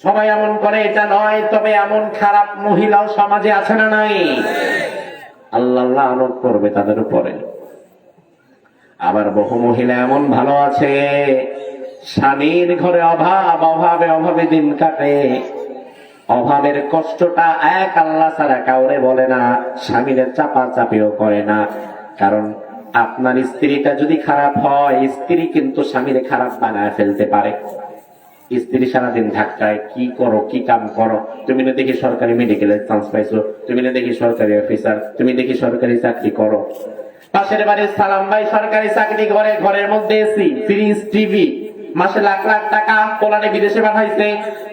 সবাই এমন করে এটা নয়, তবে এমন খারাপ মহিলাও সমাজে আছে না নাই? আল্লাহ লানত করবে তাদের উপরে। আবার বহু মহিলা এমন ভালো আছে, স্বামীর ঘরে অভাবে দিন কাটে। অভাবের কষ্টটা এক আল্লাহ ছাড়া কাউরে বলে না, স্বামীর চাপা চাপিও করে না। কারণ আপনার স্ত্রীটা যদি খারাপ হয়, স্ত্রী কিন্তু স্বামীর খারাপ বানায় ফেলতে পারে। স্ত্রী সারাদিন ধাক্কায়, কি করো, কি কাম করো, তুমি না দেখি সরকারি মেডিকেলে চান্স পাইছো, তুমি না দেখি সরকারি অফিসার, তুমি দেখি সরকারি চাকরি করো। পাশের বাড়ির সালাম ভাই সরকারি চাকরি করে, ঘরের মধ্যে এসি, ফ্রিজ, টিভি, মাসে লাখ লাখ টাকা পোলানে বিদেশে পাঠাইছে।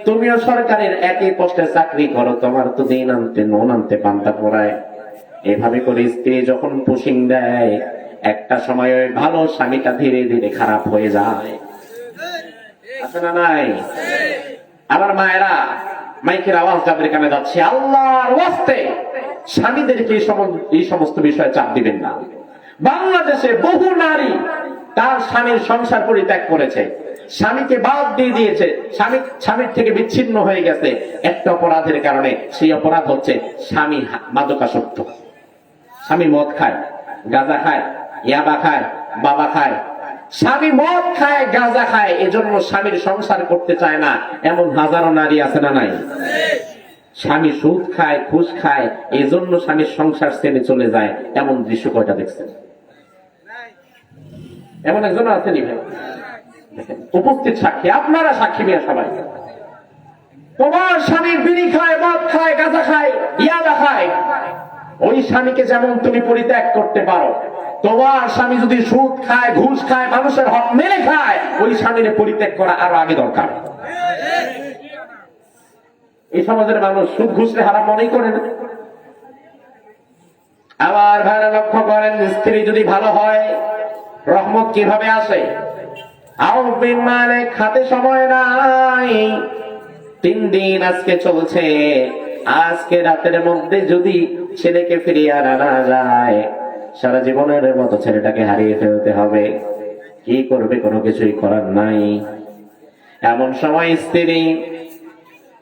তুমিও সরকারের একই পোস্টে চাকরি করো, তোমার তো দিন আনতে নুন আনতে পান্তা পোড়ায়। এভাবে করে স্ত্রী যখন পুশিং দেয়, একটা সময় ওই ভালো স্বামীটা ধীরে ধীরে খারাপ হয়ে যায়, আছে না নাই? আমার মায়েরা, মাইকের আওয়াজ যাদের কানে যাচ্ছে, আল্লাহর ওয়াস্তে স্বামীদেরকে এই সমস্ত বিষয়ে চাপ দিবেন না। বাংলাদেশে বহু নারী তার স্বামীর সংসার পরিত্যাগ করেছে, স্বামীকে বাদ দিয়ে দিয়েছে, স্বামীর থেকে বিচ্ছিন্ন হয়ে গেছে একটা অপরাধের কারণে। সেই অপরাধ হচ্ছে স্বামী মাদকাসক্ত। স্বামী মদ খায়, গাঁজা খায়, ইয়াবা খায়, বাবা খায়। স্বামী মদ খায়, গাঁজা খায়, এজন্য স্বামীর সংসার করতে চায় না, এমন হাজারো নারী আছে না নাই? স্বামী সুদ খায়, ঘুষ খায়, এজন্য স্বামীর সংসার ছেড়ে চলে যায়, এমন দৃশ্য কয়টা দেখছেন? এমন একজন আছেনি ভাই? উপস্থিত সাক্ষী, আপনারা সাক্ষী নিয়ে সবাই। তোমার স্বামী বিড়ি খায়, মদ খায়, গাঁজা খায়, ইয়াবা খায়, ওই স্বামীকে যেমন তুমি পরিত্যাগ করতে পারো, তোমার স্বামী যদি সুদ খায়, ঘুষ খায়, মানুষের হক মেরে খায়, ওই স্বামীকে পরিত্যাগ করা আরো আগে দরকার। এই সমাজের মানুষ সুদ ঘুষে হারাম মনেই করে না। আবার ভাইরা লক্ষ্য করেন, স্ত্রী যদি ভালো হয়, রহমত কিভাবে আসে? আউফ বিন মালিক হাতে সময় নাই, 3 দিন আজকে চলছে। আজকে রাতের মধ্যে যদি ছেলেকে ফিরিয়ে আনা যায়, সারা জীবনের মতো ছেলেটাকে হারিয়ে ফেলতে হবে। কি করবে? কোনো কিছুই করার নাই। এমন সময় স্ত্রী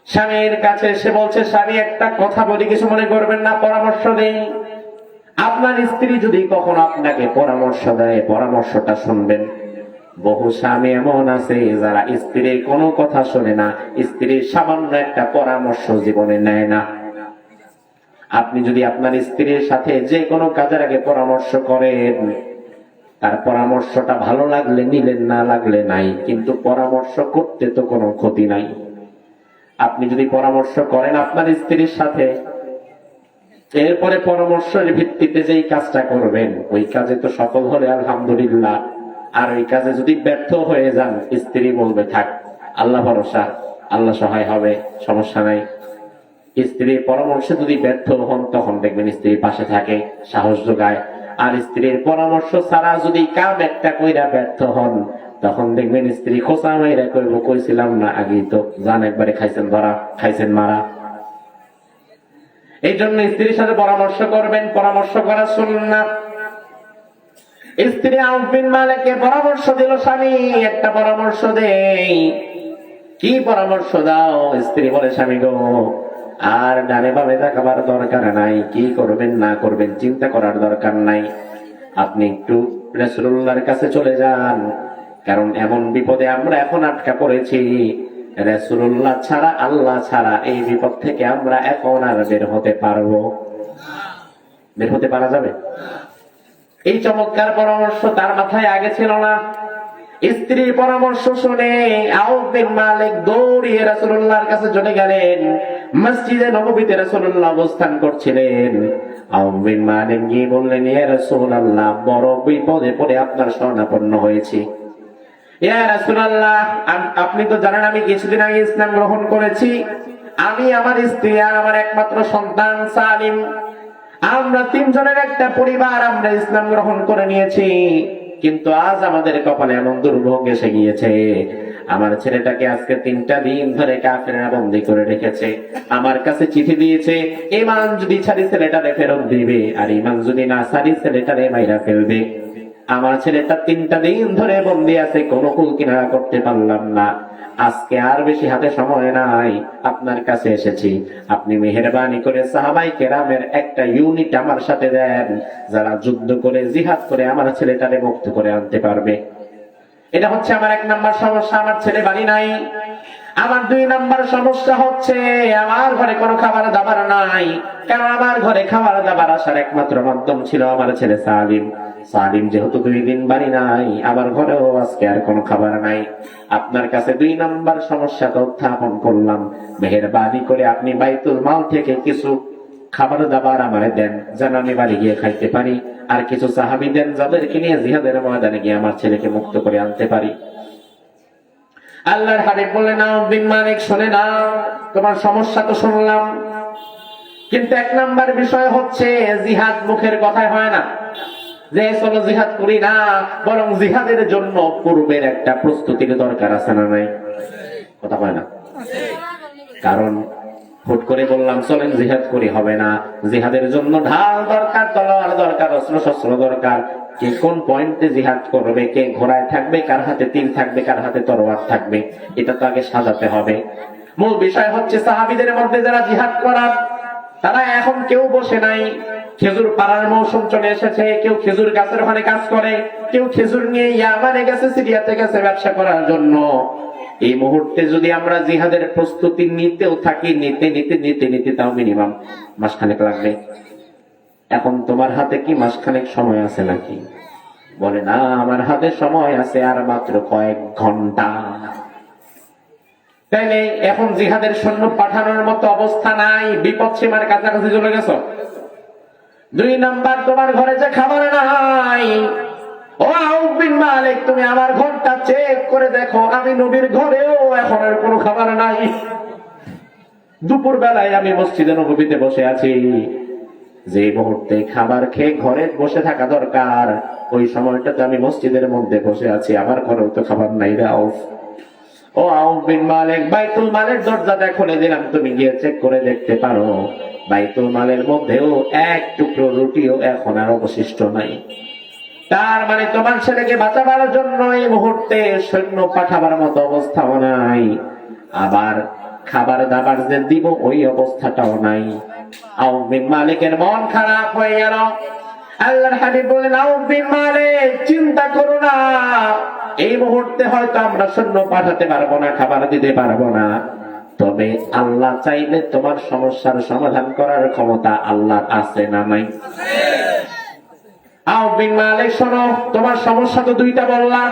স্বামীর কাছে এসে বলছে, স্বামী একটা কথা বলি, কিছু মনে করবেন না, পরামর্শ দেই। আপনার স্ত্রী যদি কখনো আপনাকে পরামর্শ দেয়, পরামর্শটা শুনবেন। বহু স্বামী এমন আছে যারা স্ত্রীর কোনো কথা শোনে না, স্ত্রীর সামান্য একটা পরামর্শ জীবনে নেয় না। আপনি যদি আপনার স্ত্রীর সাথে যে কোনো কাজের আগে পরামর্শ করেন, তার পরামর্শটা ভালো লাগলে নিলেন, না লাগলে নাই, কিন্তু পরামর্শ করতে তো কোনো ক্ষতি নাই। আপনি যদি পরামর্শ করেন আপনার স্ত্রীর সাথে, এরপরে পরামর্শের ভিত্তিতে যেই কাজটা করবেন ওই কাজে তো সফল হলে আলহামদুলিল্লাহ, আর ওই কাজে যদি ব্যর্থ হয়ে যান স্ত্রী বলবে থাক আল্লাহ ভরসা, আল্লাহ সহায় হবে, সমস্যা নাই। স্ত্রীর পরামর্শে যদি ব্যর্থ হন তখন দেখবেন স্ত্রী পাশে থাকে, সাহস যোগায়। আর স্ত্রীর পরামর্শ ছাড়া যদি কাম একটা কইরা ব্যর্থ হন তখন দেখবেন স্ত্রী খোঁচা মাইরা কইব কইছিলাম না আগেই তো, জান একবারে খাইছেন ধরা, খাইছেন মারা। এই জন্য স্ত্রীর সাথে পরামর্শ করবেন, পরামর্শ করা সুন্নাত। স্ত্রী আউফ বিন মালিককে পরামর্শ দিল স্বামী, একটা পরামর্শ দেই। কি পরামর্শ দাও? স্ত্রী বলে স্বামী গো, আর ডানে বামে তাকাবার দরকার নাই, কি করবেন না করবেন চিন্তা করার দরকার নাই, আপনি একটু রাসূলুল্লাহর কাছে চলে যান, কারণ এমন বিপদে আমরা এখন আটকা পড়েছি, রাসূলুল্লাহ ছাড়া, আল্লাহ ছাড়া এই বিপদ থেকে আমরা এখন আর বের হতে পারবো? বের হতে পারা যাবে? এই চমৎকার পরামর্শ তার মাথায় আগে ছিল না। স্ত্রীর পরামর্শ শুনে আউফ বিন মালিক দৌড়িয়ে রাসূলুল্লাহর কাছে চলে গেলেন। মসজিদে নববীতে রাসূলুল্লাহ অবস্থান করছিলেন। আউফ বিন মালিক গিয়ে বললেন, ইয়া রাসূলুল্লাহ, বড় বিপদে পড়ে আপনার শরণাপন্ন হয়েছি। ইয়া রাসূলুল্লাহ, আপনি তো জানেন আমি কিছুদিন আগে ইসলাম গ্রহণ করেছি। আমি, আমার স্ত্রী আর আমার একমাত্র সন্তান সালিম, আমরা তিনজনের একটা পরিবার, আমরা ইসলাম গ্রহণ করে নিয়েছি। কিন্তু আজ আমাদের কপালে এমন দুর্ভোগ এসে গিয়েছে, আমার ছেলেটাকে আজকে 3টা দিন ধরে কাফেররা বন্দী করে রেখেছে। আমার কাছে চিঠি দিয়েছে, ঈমান যদি ছাড়ি ছেলেটারে ফেরত দিবে, আর ঈমান যদি না ছাড়ি ছেলেটারে মাইরা ফেলবে। আমার ছেলেটা 3টা দিন ধরে বন্দী আছে, কোনো কুল কিনারা করতে পারলাম না। আজকে আর বেশি হাতে সময় নাই, আপনার কাছে এসেছি। আপনি মেহেরবানি করে সাহাবায়ে কেরামের একটা ইউনিট আমার সাথে দেন, যারা যুদ্ধ করে জিহাদ করে আমার ছেলেটারে মুক্ত করে আনতে পারবে। এটা হচ্ছে আমার 1 নাম্বার সমস্যা, আমার ছেলে বাড়ি নাই। আমার 2 নাম্বার সমস্যা হচ্ছে আমার ঘরে কোনো খাবার দাবার নাই, কারণ আমার ঘরে খাবার দাবার আসার একমাত্র মাধ্যম ছিল আমার ছেলে সালিম। সালিম যেহেতু 2 দিন বাড়ি নাই, আমার ঘরেও আজকে আর কোনো খাবার নাই। আপনার কাছে 2 নাম্বার সমস্যাটা উত্থাপন করলাম, মেহেরবানি করে আপনি বাইতুল মাল থেকে কিছু খাবার দাবার আমারে দেন, যেন আমি বাড়ি গিয়ে খাইতে পারি, আর কিছু সাহাবী দেন যাদেরকে নিয়ে জিহাদের ময়দানে গিয়ে আমার ছেলেকে মুক্ত করে আনতে পারি। আল্লাহর হাবিব বললেন, আউফ বিন মালিক শুনে না, তোমার সমস্যা তো শুনলাম, কিন্তু 1 নাম্বার বিষয় হচ্ছে জিহাদ মুখের কথায় হয় না, যে চলো জিহাদ করি না, বরং জিহাদের জন্য পূর্বের একটা প্রস্তুতির দরকার আছে না নাই? কথা হয় না। কারণ হুট করে বললাম চলেন জিহাদ করি হবে না, জিহাদের জন্য ঢাল দরকার, তলোয়ার দরকার, অস্ত্র শস্ত্র দরকার। কে কোন পয়েন্টে জিহাদ করবে, কে ঘোড়ায় থাকবে, কার হাতে তীর থাকবে, কার হাতে তরোয়ার থাকবে, এটা তো আগে সাজাতে হবে। মূল বিষয় হচ্ছে সাহাবীদের মধ্যে যারা জিহাদ করার, তারা এখন কেউ বসে নাই, খেজুর পাড়ার মৌসুম চলে এসেছে, কেউ খেজুর গাছের ওখানে কাজ করে, কেউ খেজুর নিয়ে ইয়ামানে গেছে, সিরিয়াতে গেছে ব্যবসা করার জন্য। এই মুহূর্তে যদি আমরা জিহাদের প্রস্তুতি নিতেও থাকি, নিতে নিতে নিতে নিতে তাও মিনিমাম মাসখানেক লাগবে। এখন তোমার হাতে কি মাসখানেক সময় আছে নাকি? বলে না, আমার হাতে সময় আছে আর মাত্র কয়েক ঘন্টা। তাইলে এখন জিহাদের সৈন্য পাঠানোর মতো অবস্থা নাই, বিপদ সীমার কাছাকাছি চলে গেছো। 2 নাম্বার, তোমার ঘরে যে খাবার নাই। ও আউফ বিন মালিক, তুমি আমার ঘরটা চেক করে দেখো, আমি নবীর ঘরেও এখন আর কোনো খাবার নাই। দুপুর বেলায় আমি মসজিদে নববীতে বসে আছি, যে মুহূর্তে খাবার খেয়ে ঘরে বসে থাকা দরকার, ওই সময়টাতে আমি মসজিদের মধ্যে বসে আছি, আমার ঘরেও তো খাবার নাই রে আউফ। ও আউফ বিন মালিক, বাইতুল মালের দরজাটা খুলে দিলাম, তুমি গিয়ে চেক করে দেখতে পারো, বাইতুল মালের মধ্যেও 1 টুকরো রুটিও এখন আর অবশিষ্ট নাই। তার মানে তোমার ছেলেকে বাঁচাবার জন্য এই মুহূর্তে সৈন্য পাঠাবার মতো অবস্থাও নাই, আবার খাবার দাবার যে দিব ওই অবস্থাটাও নাই। আউফ বিন মালিকের মন খারাপ হয়ে গেল। আল্লাহর হাবিব বলেন, আউফ বিন মালিক, চিন্তা করো না, এই মুহূর্তে হয়তো আমরা সৈন্য পাঠাতে পারবো না, খাবার দিতে পারবো না, তবে আল্লাহ চাইলে তোমার সমস্যার সমাধান করার ক্ষমতা আল্লাহর আছে না নাই? আউফ বিন মালিক, শোনো, তোমার সমস্যা তো দুইটা বললাম,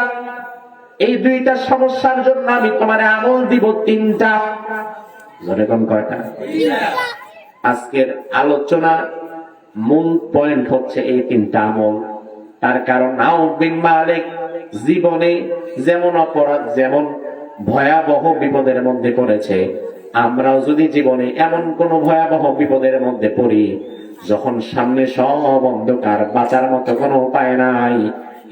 এই দুইটা সমস্যার জন্য আমি তোমার আমল দিব তিনটা। যেরকম কয়টা? আজকের আলোচনার মূল পয়েন্ট হচ্ছে এই তিনটা আমল। তার কারণ আউফ বিন মালিক জীবনে যেমন অপরাধ, যেমন ভয়াবহ বিপদের মধ্যে পড়েছে, আমরাও যদি জীবনে এমন কোন ভয়াবহ বিপদের মধ্যে পড়ি, যখন সামনে সব অন্ধকার, বাঁচার মতো কোনো উপায় নাই,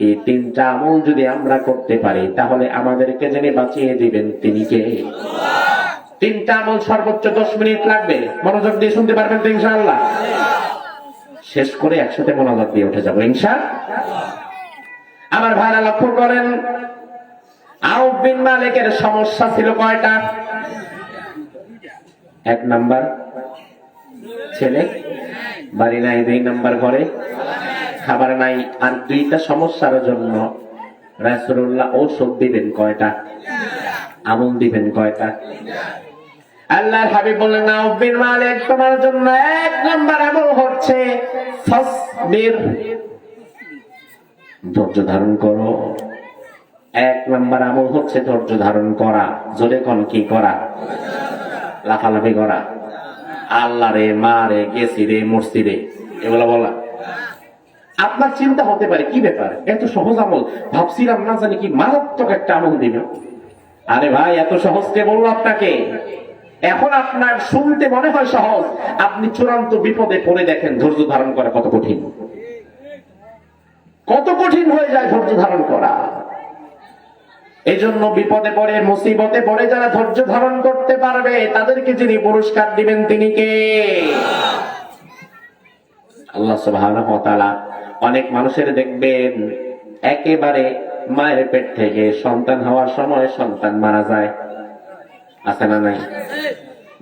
এই তিনটা আমল যদি আমরা করতে পারি, তাহলে আমাদেরকে যিনি বাঁচিয়ে দিবেন তিনি কে? তিনটা আমল সর্বোচ্চ 10 মিনিট লাগবে। মনোযোগ দিয়ে শুনতে পারবেন তো ইনশাআল্লাহ? শেষ করে একসাথে মনোযোগ দিয়ে উঠে যাবো ইনশাআল্লাহ। আমার ভাইরা লক্ষ্য করেন, আউফ বিন মালিকের সমস্যা ছিল কয়টা? 1 নাম্বার ছেলে বাড়ি নাই, 2 নাম্বার ঘরে খাবার নাই, আর 2টা সমস্যার জন্য রাসূলুল্লাহ ঔষধ দিবেন কয়টা? আমল দিবেন কয়টা? আল্লাহর হাবিব বললেন, আউফ বিন মালিক, তোমার জন্য 1 নাম্বার আমল হচ্ছে ফাসবির, ধৈর্য ধারণ করো। 1 নাম্বার আমল হচ্ছে ধৈর্য ধারণ করা। জোরে কোন কি করা? লাফালাফি করা, আল্লাহ রে, মা রে, গেছি রে, মরছি রে, এগুলো বলা। আপনার চিন্তা হতে পারে কি ব্যাপার, এত সহজ আমল, ভাবছিলাম না জানি কি মারাত্মক একটা আমল দিবে। আরে ভাই, এত সহজ কে বললো আপনাকে? এখন আপনার শুনতে মনে হয় সহজ, আপনি চূড়ান্ত বিপদে পড়ে দেখেন ধৈর্য ধারণ করা কত কঠিন, কত কঠিন হয়ে যায় ধৈর্য ধারণ করা। এই জন্য বিপদে পড়ে, মুসিবতে পড়ে যারা ধৈর্য ধারণ করতে পারবে, তাদেরকে যিনি পুরস্কার দিবেন তিনি কে? আল্লাহ সুবহানাহু ওয়া তাআলা। অনেক মানুষের দেখবেন একেবারে মায়ের পেট থেকে সন্তান হওয়ার সময় সন্তান মারা যায়, আছে না নাই?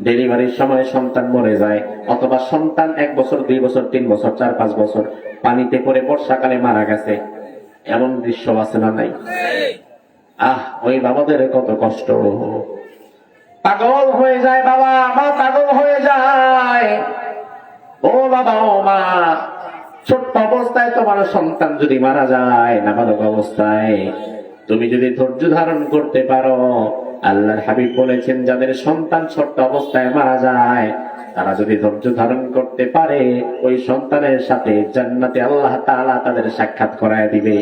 ডেলিভারির সময় সন্তান মরে যায়, অথবা সন্তান 1 বছর, 2 বছর, 3 বছর, 4, 5 বছর পানিতে পড়ে বর্ষাকালে মারা গেছে, এমন দৃশ্য আছে না নাই? ওই বাবাদের কত কষ্ট, পাগল হয়ে যায় বাবা, মা পাগল হয়ে যায়। ও বাবা, ও মা, ছোট্ট অবস্থায় তোমার সন্তান যদি মারা যায়, নাবালক অবস্থায়, তুমি যদি ধৈর্য ধারণ করতে পারো, আল্লাহর হাবিব বলেছেন, যাদের সন্তান ছোট্ট অবস্থায় মারা যায়, তারা যদি ধৈর্য ধারণ করতে পারে, ওই সন্তানের সাথে জান্নাতে আল্লাহ তাআলা তাদের সাক্ষাৎ করায় দিবে।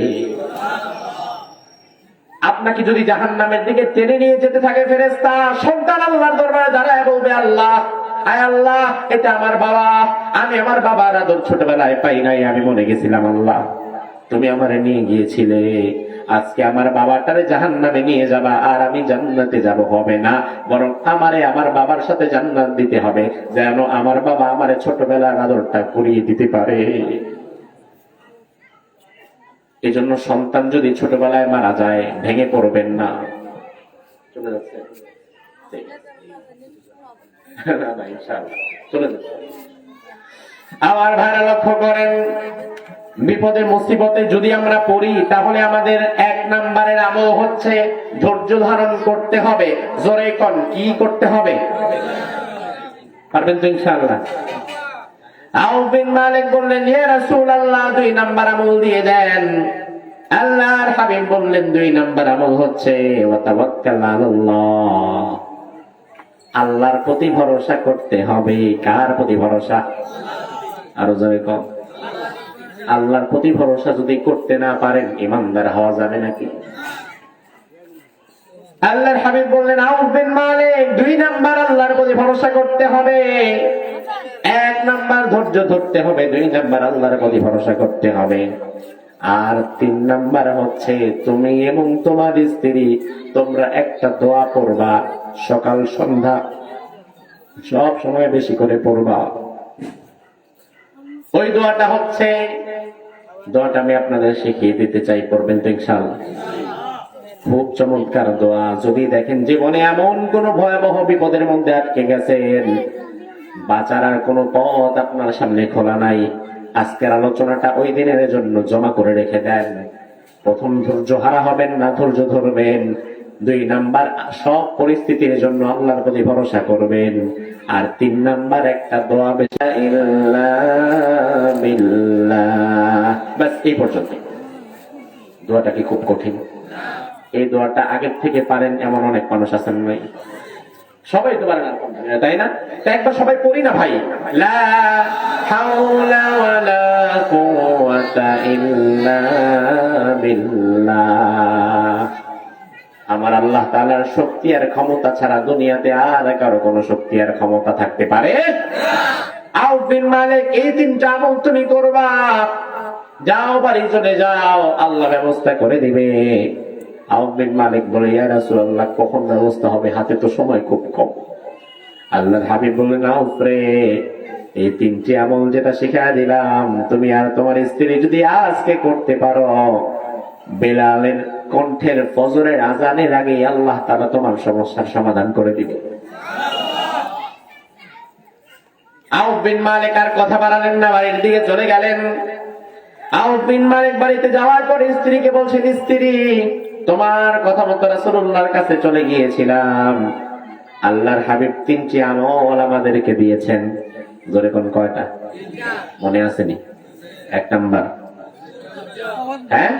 আপনাকে যদি জাহান্নামের দিকে টেনে নিয়ে যেতে থাকে ফেরেশতা, সন্তান আল্লাহর দরবারে দাঁড়ায় বলবে, আল্লাহ, আয় আল্লাহ, এটা আমার বাবা, আমি আমার বাবার আদর ছোটবেলায় পাই নাই, আমি মনে গেছিলাম, আল্লাহ তুমি আমারে নিয়ে গিয়েছিলে, আজকে আমার বাবাটারে জাহান্নামে নিয়ে যাবা, আর আমি জান্নাতে যাব হবে না, বরং আমারে আমার বাবার সাথে জান্নাত দিতে হবে, যেন আমার বাবা আমারে ছোটবেলার আদরটা করিয়ে দিতে পারে। এই জন্য সন্তান যদি ছোটবেলায় মারা যায়, ভেঙে পড়বেন না। চলে যাচ্ছে, চলে যাচ্ছে। আমার ভাইরা লক্ষ্য করেন, বিপদে মুসিবতে যদি আমরা পড়ি, তাহলে আমাদের 1 নাম্বারের আমল হচ্ছে ধৈর্য ধারণ করতে হবে। জোরে কোন কি করতে হবে? পারবেন তো ইনশাআল্লাহ? আউফ বিন মালিক বললেন, ইয়া রাসূলুল্লাহ, 2 নাম্বার আমল দিয়ে দেন। আল্লাহর হাবিব বললেন, 2 নাম্বার আমল হচ্ছে ওয়া তাওয়াক্কাল আলাল্লাহ, আল্লাহর প্রতি ভরসা করতে হবে। কার প্রতি ভরসা? আরো জোরে কম। আল্লাহর প্রতি ভরসা যদি করতে না পারেন, ইমানদার হওয়া যাবে নাকি? আল্লাহর হাবিব বললেন, আউফ বিন মালিক, 2 নাম্বার আল্লাহর প্রতি ভরসা করতে হবে। 1 নাম্বার ধৈর্য ধরতে হবে, 2 নাম্বার আল্লাহর প্রতি ভরসা করতে হবে, আর 3 নাম্বার হচ্ছে তুমি এবং তোমার স্ত্রী, তোমরা একটা দোয়া পড়বা, সকাল সন্ধ্যা সব সময় বেশি করে পড়বা। ওই দোয়াটা হচ্ছে, দোয়াটা আমি আপনাদের শিখিয়ে দিতে চাই, পড়বেন তো ইনশাআল্লাহ? খুব চমৎকার দোয়া। যদি দেখেন জীবনে এমন কোন ভয়াবহ বিপদের মধ্যে আটকে গেছেন, বাঁচার আর কোন পথ আপনার সামনে খোলা নাই, আজকের আলোচনাটা ওই দিনের জন্য জমা করে রেখে দেন। প্রথম, ধৈর্য হারা হবেন না, ধৈর্য ধরবেন। 2 নাম্বার, সব পরিস্থিতির জন্য আল্লাহর প্রতি ভরসা করবেন। আর 3 নাম্বার একটা দোয়া, বিল্লাহ ব্যাস এই পর্যন্ত। দোয়াটা কি খুব কঠিন? এই দোয়াটা আগের থেকে পারেন এমন অনেক মানুষ আছেন নাই? সবাই তো পারেন আলহামদুলিল্লাহ, তাই না? তো একবার সবাই পড়ি না ভাই, লা হাওলা ওয়ালা কুওয়াতা ইল্লা বিল্লাহ। আমার আল্লাহ তাআলার শক্তি আর ক্ষমতা ছাড়া দুনিয়াতে আর কারো কোনো শক্তি আর ক্ষমতা থাকতে পারে না। আউফ বিন মালিক, এই তিনটা আমল তুমি করবা, যাও বাড়ি চলে যাও, আল্লাহ ব্যবস্থা করে দিবে। আউফ বিন মালিক বলে, ইয়া রাসূলুল্লাহ, কখন ব্যবস্থা হবে? হাতে তো সময় খুব কম। আল্লাহর হাবিব বললেন, আউফ রে, এই তিনটি আমল যেটা শিখাই দিলাম, তুমি আর তোমার স্ত্রী যদি আজকে করতে পারো, বেলালের কণ্ঠের ফজরের আজানের আগে আল্লাহ তাআলা তোমার সমস্যার সমাধান করে দিবে। আউফ বিন মালিক আর কথা বাড়ালেন না, বাড়ির দিকে চলে গেলেন। আউফ বিন মালিক বাড়িতে যাওয়ার পর স্ত্রীকে বলছেন, স্ত্রী, তোমার কথা মতো রাসূলুল্লাহর কাছে চলে গিয়েছিলাম, আল্লাহর হাবিব তিনটি আমল আমাদেরকে দিয়েছেন। জোরে কোন কয়টা? মনে আসেনি? 1 নাম্বার, হ্যাঁ,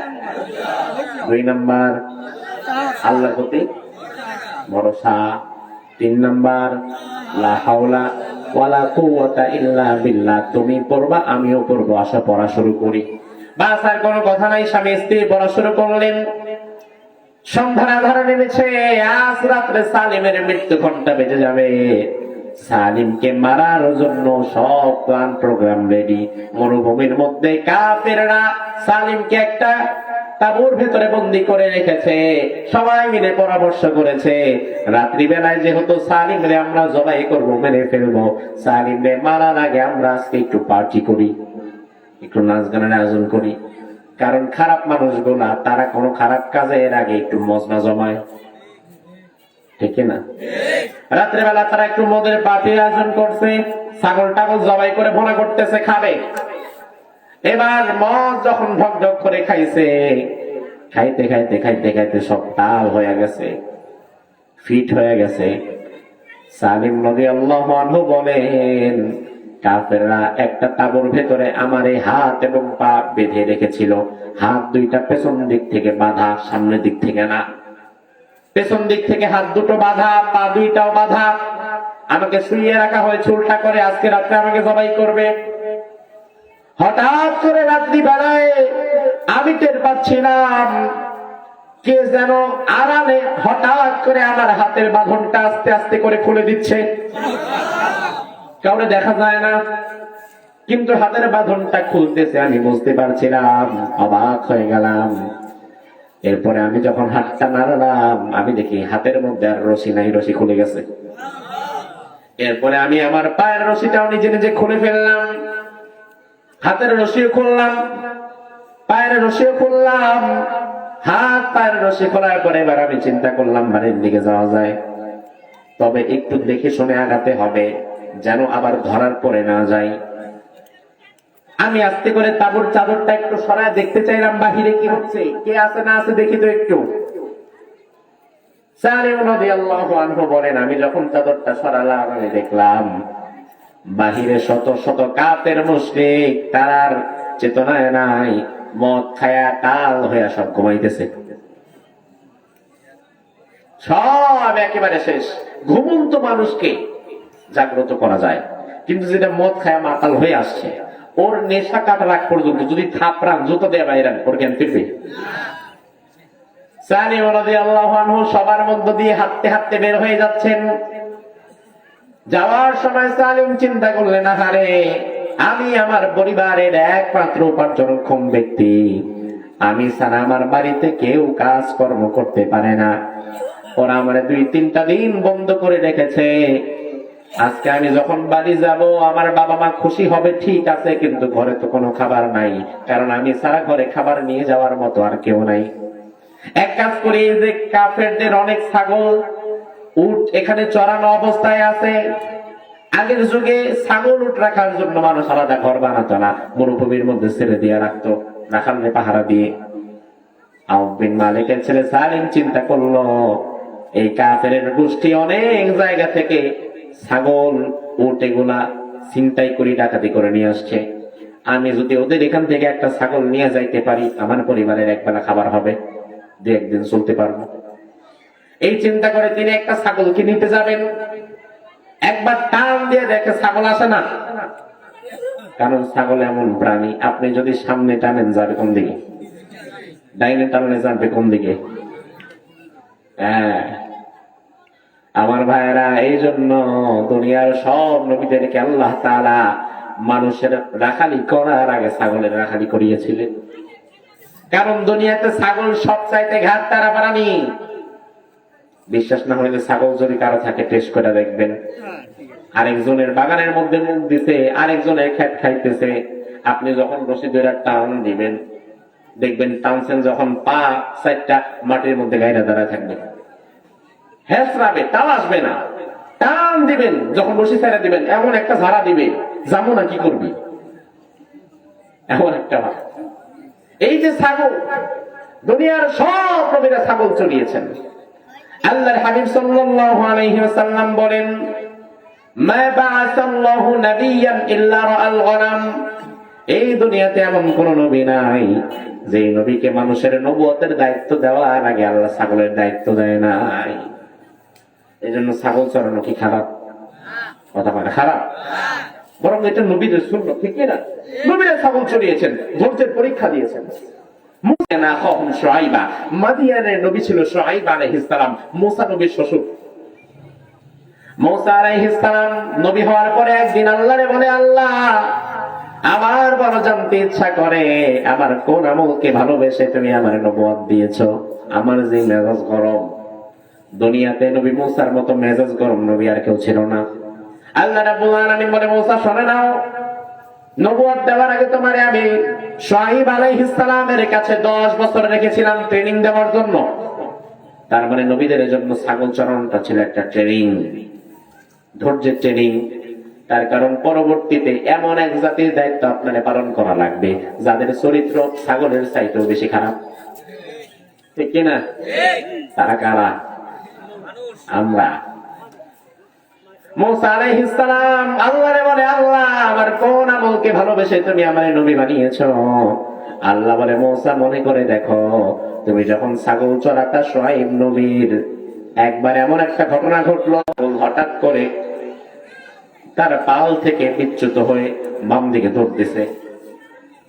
2 নাম্বার আল্লাহর প্রতি ভরসা, 3 নাম্বার লা হাওলা ওয়ালা কুওয়াতা ইল্লা বিল্লাহ। তুমি পড়বা, আমিও পড়বো, আসা পড়া শুরু করি। বাস আর কোনো কথা নাই, স্বামী স্ত্রী পড়া শুরু করলেন। সন্ধ্যার আধার নেমেছে, আজ রাত্রে সালিমের মৃত্যু ঘন্টা বেজে যাবে। সালিমকে মারার জন্য সব প্ল্যান প্রোগ্রাম রেডি। মরুভূমির মধ্যে কাফেররা সালিমকে একটা তাঁবুর ভেতরে বন্দী করে রেখেছে। সবাই মিলে পরামর্শ করেছে, রাত্রিবেলায় যেহেতু সালিমরে আমরা জবাই করবো, মেরে ফেলবো, সালিমরে মারার আগে আমরা আজকে একটু পার্টি করি, একটু নাচ গানের আয়োজন করি। কারণ খারাপ মানুষগুলা তারা কোনো খারাপ কাজে এর আগে একটু মজনা জমায়, ঠিক না? রাত্রেবেলা তারা একটু মদের পার্টির আয়োজন করছে, ছাগল টাগল জবাই করে ভোনা করতেছে, খাবে। এবার মদ যখন ঢক ঢক করে খাইছে, খাইতে খাইতে খাইতে খাইতে সব তাল হয়ে গেছে, ফিট হয়ে গেছে। সালিম রাদিয়াল্লাহু আনহু বলেন, কাফেররা একটা তাঁবুর ভেতরে আমার এই হাত এবং পা বেঁধে রেখেছিল। হাত দুইটা পেছন দিক থেকে বাঁধা, সামনের দিক থেকে না। পেছন দিক থেকে হাত দুটো বাঁধা, পা দুইটাও বাঁধা। আমাকে শুইয়ে রাখা হয়েছে উল্টা করে, আজকে রাত্রে আমাকে জবাই করবে। হঠাৎ করে রাত্রি বেলায় আমি টের পাচ্ছিলাম কে যেন আড়ালে হঠাৎ করে আমার হাতের বাঁধনটা আস্তে আস্তে করে খুলে দিচ্ছে। কাউরে দেখা যায় না, কিন্তু হাতের বাঁধনটা খুলতেছে, আমি বুঝতে পারছিলাম, অবাক হয়ে গেলাম। এরপরে আমি যখন হাতটা নাড়ালাম, আমি দেখি হাতের মধ্যে আর রশি নাই, রশি খুলে গেছে। এরপরে আমি আমার পায়ের রশিটাও নিজে নিজে খুলে ফেললাম, হাতের রশিও খুললাম, পায়ের রশিও খুললাম। হাত পায়ের রশি খোলার পরে এবার আমি চিন্তা করলাম বাড়ির দিকে যাওয়া যায়, তবে একটু দেখে শুনে আগাতে হবে, যেন আবার ধরার পরে না যাই। আমি আস্তে করে তাঁবুর চাদরটা একটু সরায় দেখতে চাইলাম বাহিরে কি হচ্ছে, কে আছে না আছে দেখি তো একটু। সালিম রাদিয়াল্লাহু আনহু বলেন, আমি যখন চাদরটা সরালাম, আমি দেখলাম বাহিরে শত শত কাফের মুশরিক, তার চেতনায় নাই, মদ খায়া কাল হইয়া সব ঘুমাইতেছে, সব একেবারে শেষ। ঘুমন্ত মানুষকে জাগ্রত করা যায়, কিন্তু যেটা মদ খায়া মাতাল হয়ে আসছে, ওর নেশা কাটার আগ পর্যন্ত যদি থাপড়ান, জুতো দিয়ে বাইরান, ওর জ্ঞান ফিরবে। সালিম রাদিয়াল্লাহু আনহু সবার মধ্য দিয়ে হাঁটতে হাঁটতে বের হয়ে যাচ্ছেন। যাওয়ার সময় সালিম চিন্তা করলেন, আহারে, আমি আমার পরিবারের একমাত্র উপার্জনক্ষম ব্যক্তি, আমি ছাড়া আমার বাড়িতে কেউ কাজ কর্ম করতে পারে না। ওরা আমার 2-3টা দিন বন্ধ করে রেখেছে। আজকে আমি যখন বাড়ি যাব, আমার বাবা মা খুশি হবে ঠিক আছে, কিন্তু ঘরে তো কোনো খাবার নাই, কারণ আমি ছাড়া ঘরে খাবার নিয়ে যাওয়ার মতো আর কেউ নাই। এক কাজ করি, যে কাফেরদের অনেক ছাগল উট এখানে চড়ানো অবস্থায় আছে। আগের যুগে ছাগল উট রাখার জন্য মানুষ আলাদা ঘর বানাতো না, মরুভূমির মধ্যে ছেড়ে দিয়ে রাখতো, রাখালে পাহারা দিয়ে। আউফ বিন মালিকের ছেলে সালিম চিন্তা করলো, এই কাফের গোষ্ঠী অনেক জায়গা থেকে ছাগল উট এগুলা ছিনতাই করে ডাকাতি করে নিয়ে আসছে। আমি যদি ওদের এখান থেকে একটা ছাগল নিয়ে যাইতে পারি, আমার পরিবারের একবেলা খাবার হবে, দু একদিন চলতে পারবো। এই চিন্তা করে তিনি একটা ছাগলকে নিতে যাবেন। একবার টান দিয়ে দেখে ছাগল আসে না, কারণ ছাগল এমন প্রাণী, আপনি যদি সামনে টানেন যাবে কোন দিকে? ডাইনে টানলে যাবে কোন দিকে? হ্যাঁ আমার ভাইয়েরা, এই জন্য দুনিয়ার সব নবীদেরকে আল্লাহ তাআলা মানুষের রাখালি করার আগে ছাগলের রাখালি করিয়েছিলেন। কারণ দুনিয়াতে ছাগল সবচাইতে ঘাট তারা প্রাণী। বিশ্বাস না হইলে ছাগল যদি কারো থাকে টেস্ট করে দেখবেন। আরেকজনের বাগানের মধ্যে মুখ দিতে, আরেকজনের খেত খাইতেছে, আপনি যখন রশি ধরে টান দিবেন, দেখবেন টানছেন যখন পা চারটা মাটির মধ্যে গাইরা দাঁড়ায় থাকবে, হেসরাবে, তাও আসবে না। টান দিবেন, যখন রশি ছেড়ে দিবেন এমন একটা ঝাড়া দিবে, যাবো না কি করবি, এমন একটা ভাব। এই যে ছাগল, দুনিয়ার সব নবীরা ছাগল চড়িয়েছেন। আল্লাহর হাবিব সাল্লাল্লাহু আলাইহি ওয়াসাল্লাম বলেন, মা বাআসাল্লাহু নাবিয়্যান ইল্লা রাআল গনাম। এই দুনিয়াতে এমন কোন নবী নাই যে নবীকে মানুষের নবুয়তের দায়িত্ব দেওয়ার আগে আল্লাহ ছাগলের দায়িত্ব দেয় নাই। এই জন্য ছাগল চড়ানো কি খারাপ? কথা বলে খারাপ? বরং এটা নবীদের সুন্নাত, ঠিক না? নবীরা ছাগল চড়িয়েছেন, ধৈর্যের পরীক্ষা দিয়েছেন। মাদিয়ানের নবী ছিল শুআইব আলাইহিস সালাম, মুসা নবীর শ্বশুর। মুসা আলাইহিস সালাম নবী হওয়ার পরে একদিন আল্লাহরে বলে, আল্লাহ আমার বড় জানতে ইচ্ছা করে, আমার কোন আমলকে ভালোবেসে তুমি আমার নবুয়ত দিয়েছো। আমার যে মেজাজ গরম, দুনিয়াতে নবী মুসার মতো মেজাজ গরম নবী আর কেউ ছিল না। আল্লাহ রাব্বুল আলামিন বলে, মুসা শুনে নাও, নবুয়ত দেওয়ার আগে তোমারে আমি শুআইব আলাইহিস সালামের কাছে 10 বছর রেখেছিলাম ট্রেনিং দেওয়ার জন্য। তার মানে নবীদের জন্য ছাগল চড়ানোটা ছিল একটা ট্রেনিং, ধৈর্যের ট্রেনিং। তার কারণ পরবর্তীতে এমন এক জাতির দায়িত্ব আপনাকে পালন করা লাগবে যাদের চরিত্র ছাগলের চাইতেও বেশি খারাপ, ঠিক কিনা? তারা কারা? আমরা। মুসা আলাইহিস সালাম আল্লাহরে বলে, আল্লাহ আমার কোন আমলকে ভালোবেসে তুমি আমারে নবী বানিয়েছো? আল্লাহ বলে, মুসা মনে করে দেখো, তুমি যখন ছাগল চড়াতা শুআইব নবীর, একবার এমন একটা ঘটনা ঘটলো, হঠাৎ করে তার পাল থেকে বিচ্যুত হয়ে বাম দিকে দৌড় দিছে।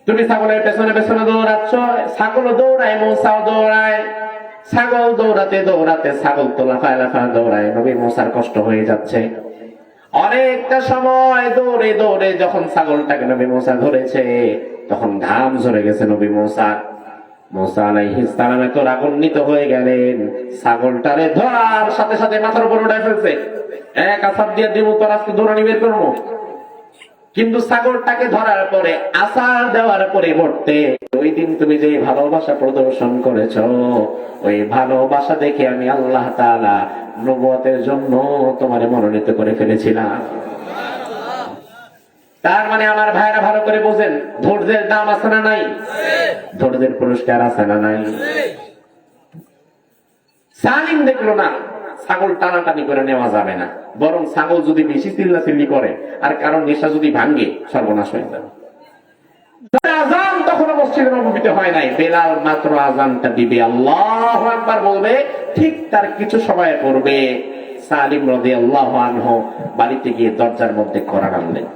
তুমি ছাগলের পেছনে পেছনে দৌড়াচ্ছ, ছাগল দৌড়ায়, মুসাও দৌড়ায়। ছাগল দৌড়াতে দৌড়াতে ছাগল তো লাফায় লাফায় দৌড়ায়, নবী মুসার কষ্ট হয়ে যাচ্ছে। অনেকটা সময় দৌড়ে দৌড়ে যখন ছাগলটাকে নবী মুসা ধরেছে, তখন ঘাম ঝরে গেছে নবী মুসা। মুসা আলাইহিস সালাম এত রাগান্বিত হয়ে গেলেন, ছাগলটারে ধরার সাথে সাথে মাথার উপর উঠায় ফেলছে। এক আছাড় দিয়ে দিব তোর আজকে দৌড়ানি বের করবো। কিন্তু ছাগলটাকে ধরার পরে আছাড় দেওয়ার পরিবর্তে ওই দিন তুমি যে ভালোবাসা প্রদর্শন করেছো, ওই ভালোবাসা দেখে আমি আল্লাহ তাআলা নবুয়তের জন্য তোমারে মনোনীত করে ফেলেছিলাম। তার মানে আমার ভাইরা ভালো করে বোঝেন, ধৈর্যের দাম আছে না নাই? ধৈর্যের পুরস্কার আছে না নাই? সালিম দেখলো না ছাগল টানাটানি করে নেওয়া যাবে না, বরং ছাগল যদি বেশি চিল্লাচিল্লি করে আর কারণ নেশা যদি ভাঙ্গে, সর্বনাশ হয়ে যাবে। আযান তখনও মসজিদে নববীতে হয় নাই, বেলাল মাত্র আযানটা দিবে, আল্লাহু আকবার বলবে, ঠিক তার কিছু সময় পূর্বে সালিম রাদিয়াল্লাহু আনহু বাড়িতে গিয়ে দরজার মধ্যে কড়া নাড়লেন।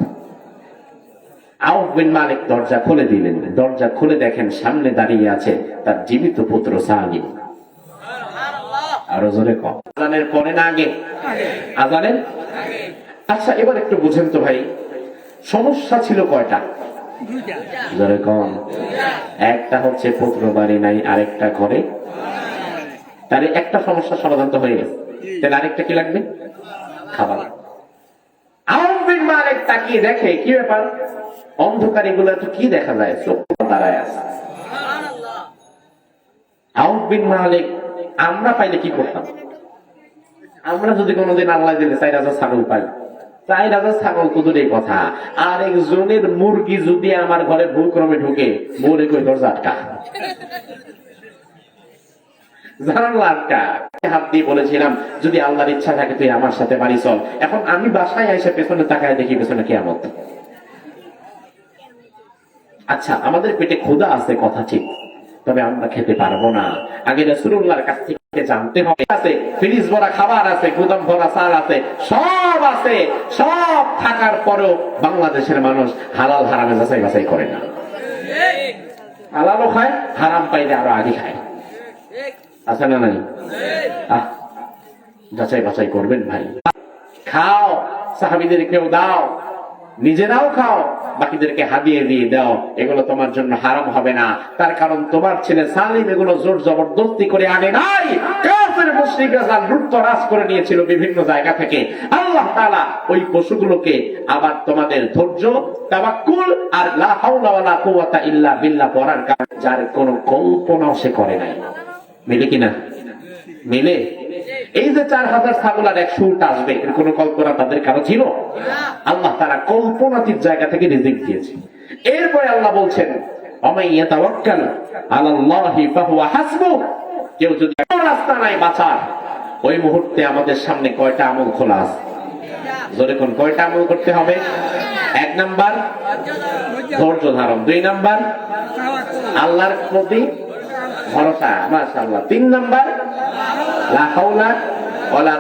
আউফ বিন মালিক দরজা খুলে দিলেন। দরজা খুলে দেখেন সামনে দাঁড়িয়ে আছে তার জীবিত পুত্র সালিম। আরো জোরে কম। আযানের পরে না আগে? আযানের আগে। আচ্ছা এবার একটু বুঝেন তো ভাই, সমস্যা ছিল কয়টা? জোরে কম। একটা হচ্ছে পুত্র বাড়ি নাই, আরেকটা ঘরে। তাহলে একটা সমস্যা সমাধান তো হয়ে গেছে, তাহলে আরেকটা কি লাগবে? খাবার। আউফ বিন মালিক তাকিয়ে দেখে, কি ব্যাপার, অন্ধকার এগুলো তো কি দেখা যায়, চোখ দাঁড়ায় আছে। আউফ বিন মালিক, আমরা পাইলে কি করতাম? আমরা যদি কোনোদিন আল্লাহ দিলে 4000 ছাগল পাই, 4000 ছাগল তো দূরের কথা, আর একজনের মুরগি যদি আমার ঘরে ভূক্রমে ঢুকে, বলে কই দরজা আটকা, জানালা আটকা। হাত দিয়ে বলেছিলাম, যদি আল্লাহর ইচ্ছা থাকে তুই আমার সাথে বাড়ি চল। এখন আমি বাসায় এসে পেছনে তাকায় দেখি পেছনে কিয়ামত। আচ্ছা, আমাদের পেটে ক্ষুধা আছে কথা ঠিক, তবে আমরা খেতে পারবো না। আগে রাসূলুল্লাহর কাছ থেকে জানতে হবে। আছে ফ্রিজ ভরা খাবার আছে, গুদাম ভরা চাল আছে, সব আছে, সব থাকার পরেও বাংলাদেশের মানুষ হালাল হারামে যাচাই বাছাই করে না। হালালও খায়, হারাম পাইলে আরো আগে খায়। আছে না নাই? যাচাই বাছাই করবেন ভাই। খাও, সাহাবীদেরকেও দাও, নিজেরাও খাও, বাকিদেরকে হাদিয়ে দিয়ে দাও। এগুলো তোমার জন্য হারাম হবে না। তার কারণ তোমার ছেলে সালিম এগুলো জোর জবরদস্তি করে আনে নাই। কাফের মুশরিকরা যা লুটতরাজ করে নিয়েছিল বিভিন্ন জায়গা থেকে, আল্লাহ তাআলা ওই পশুগুলোকে আবার তোমাদের ধৈর্য, তাওয়াক্কুল আর লা হাওলা ওয়ালা কুওয়াতা ইল্লা বিল্লাহ পড়ার কারণে যার কোনো কল্পনাও সে করে নাই। মিলে কিনা? মিলে। এই যে 4000 ছাগল আর 100 উট আসবে, এর কোন কল্পনা তাদের কারো ছিল? আল্লাহ তারা কল্পনাতীত জায়গা থেকে রিজিক দিয়েছে। এরপরে আল্লাহ বলছেন, ওমাই ইয়াতাওয়াক্কাল আলাল্লাহি ফাহুয়া হাসবুহ। কেউ যদি রাস্তা নাই বাঁচার, ওই মুহূর্তে আমাদের সামনে কয়টা আমল খোলা আছে? জোরে কোন কয়টা আমল করতে হবে? 1 নাম্বার ধৈর্য ধারণ, 2 নাম্বার আল্লাহর প্রতি ভরসা, মাশাআল্লাহ, 3 নাম্বার লা হাওলা ওয়ালা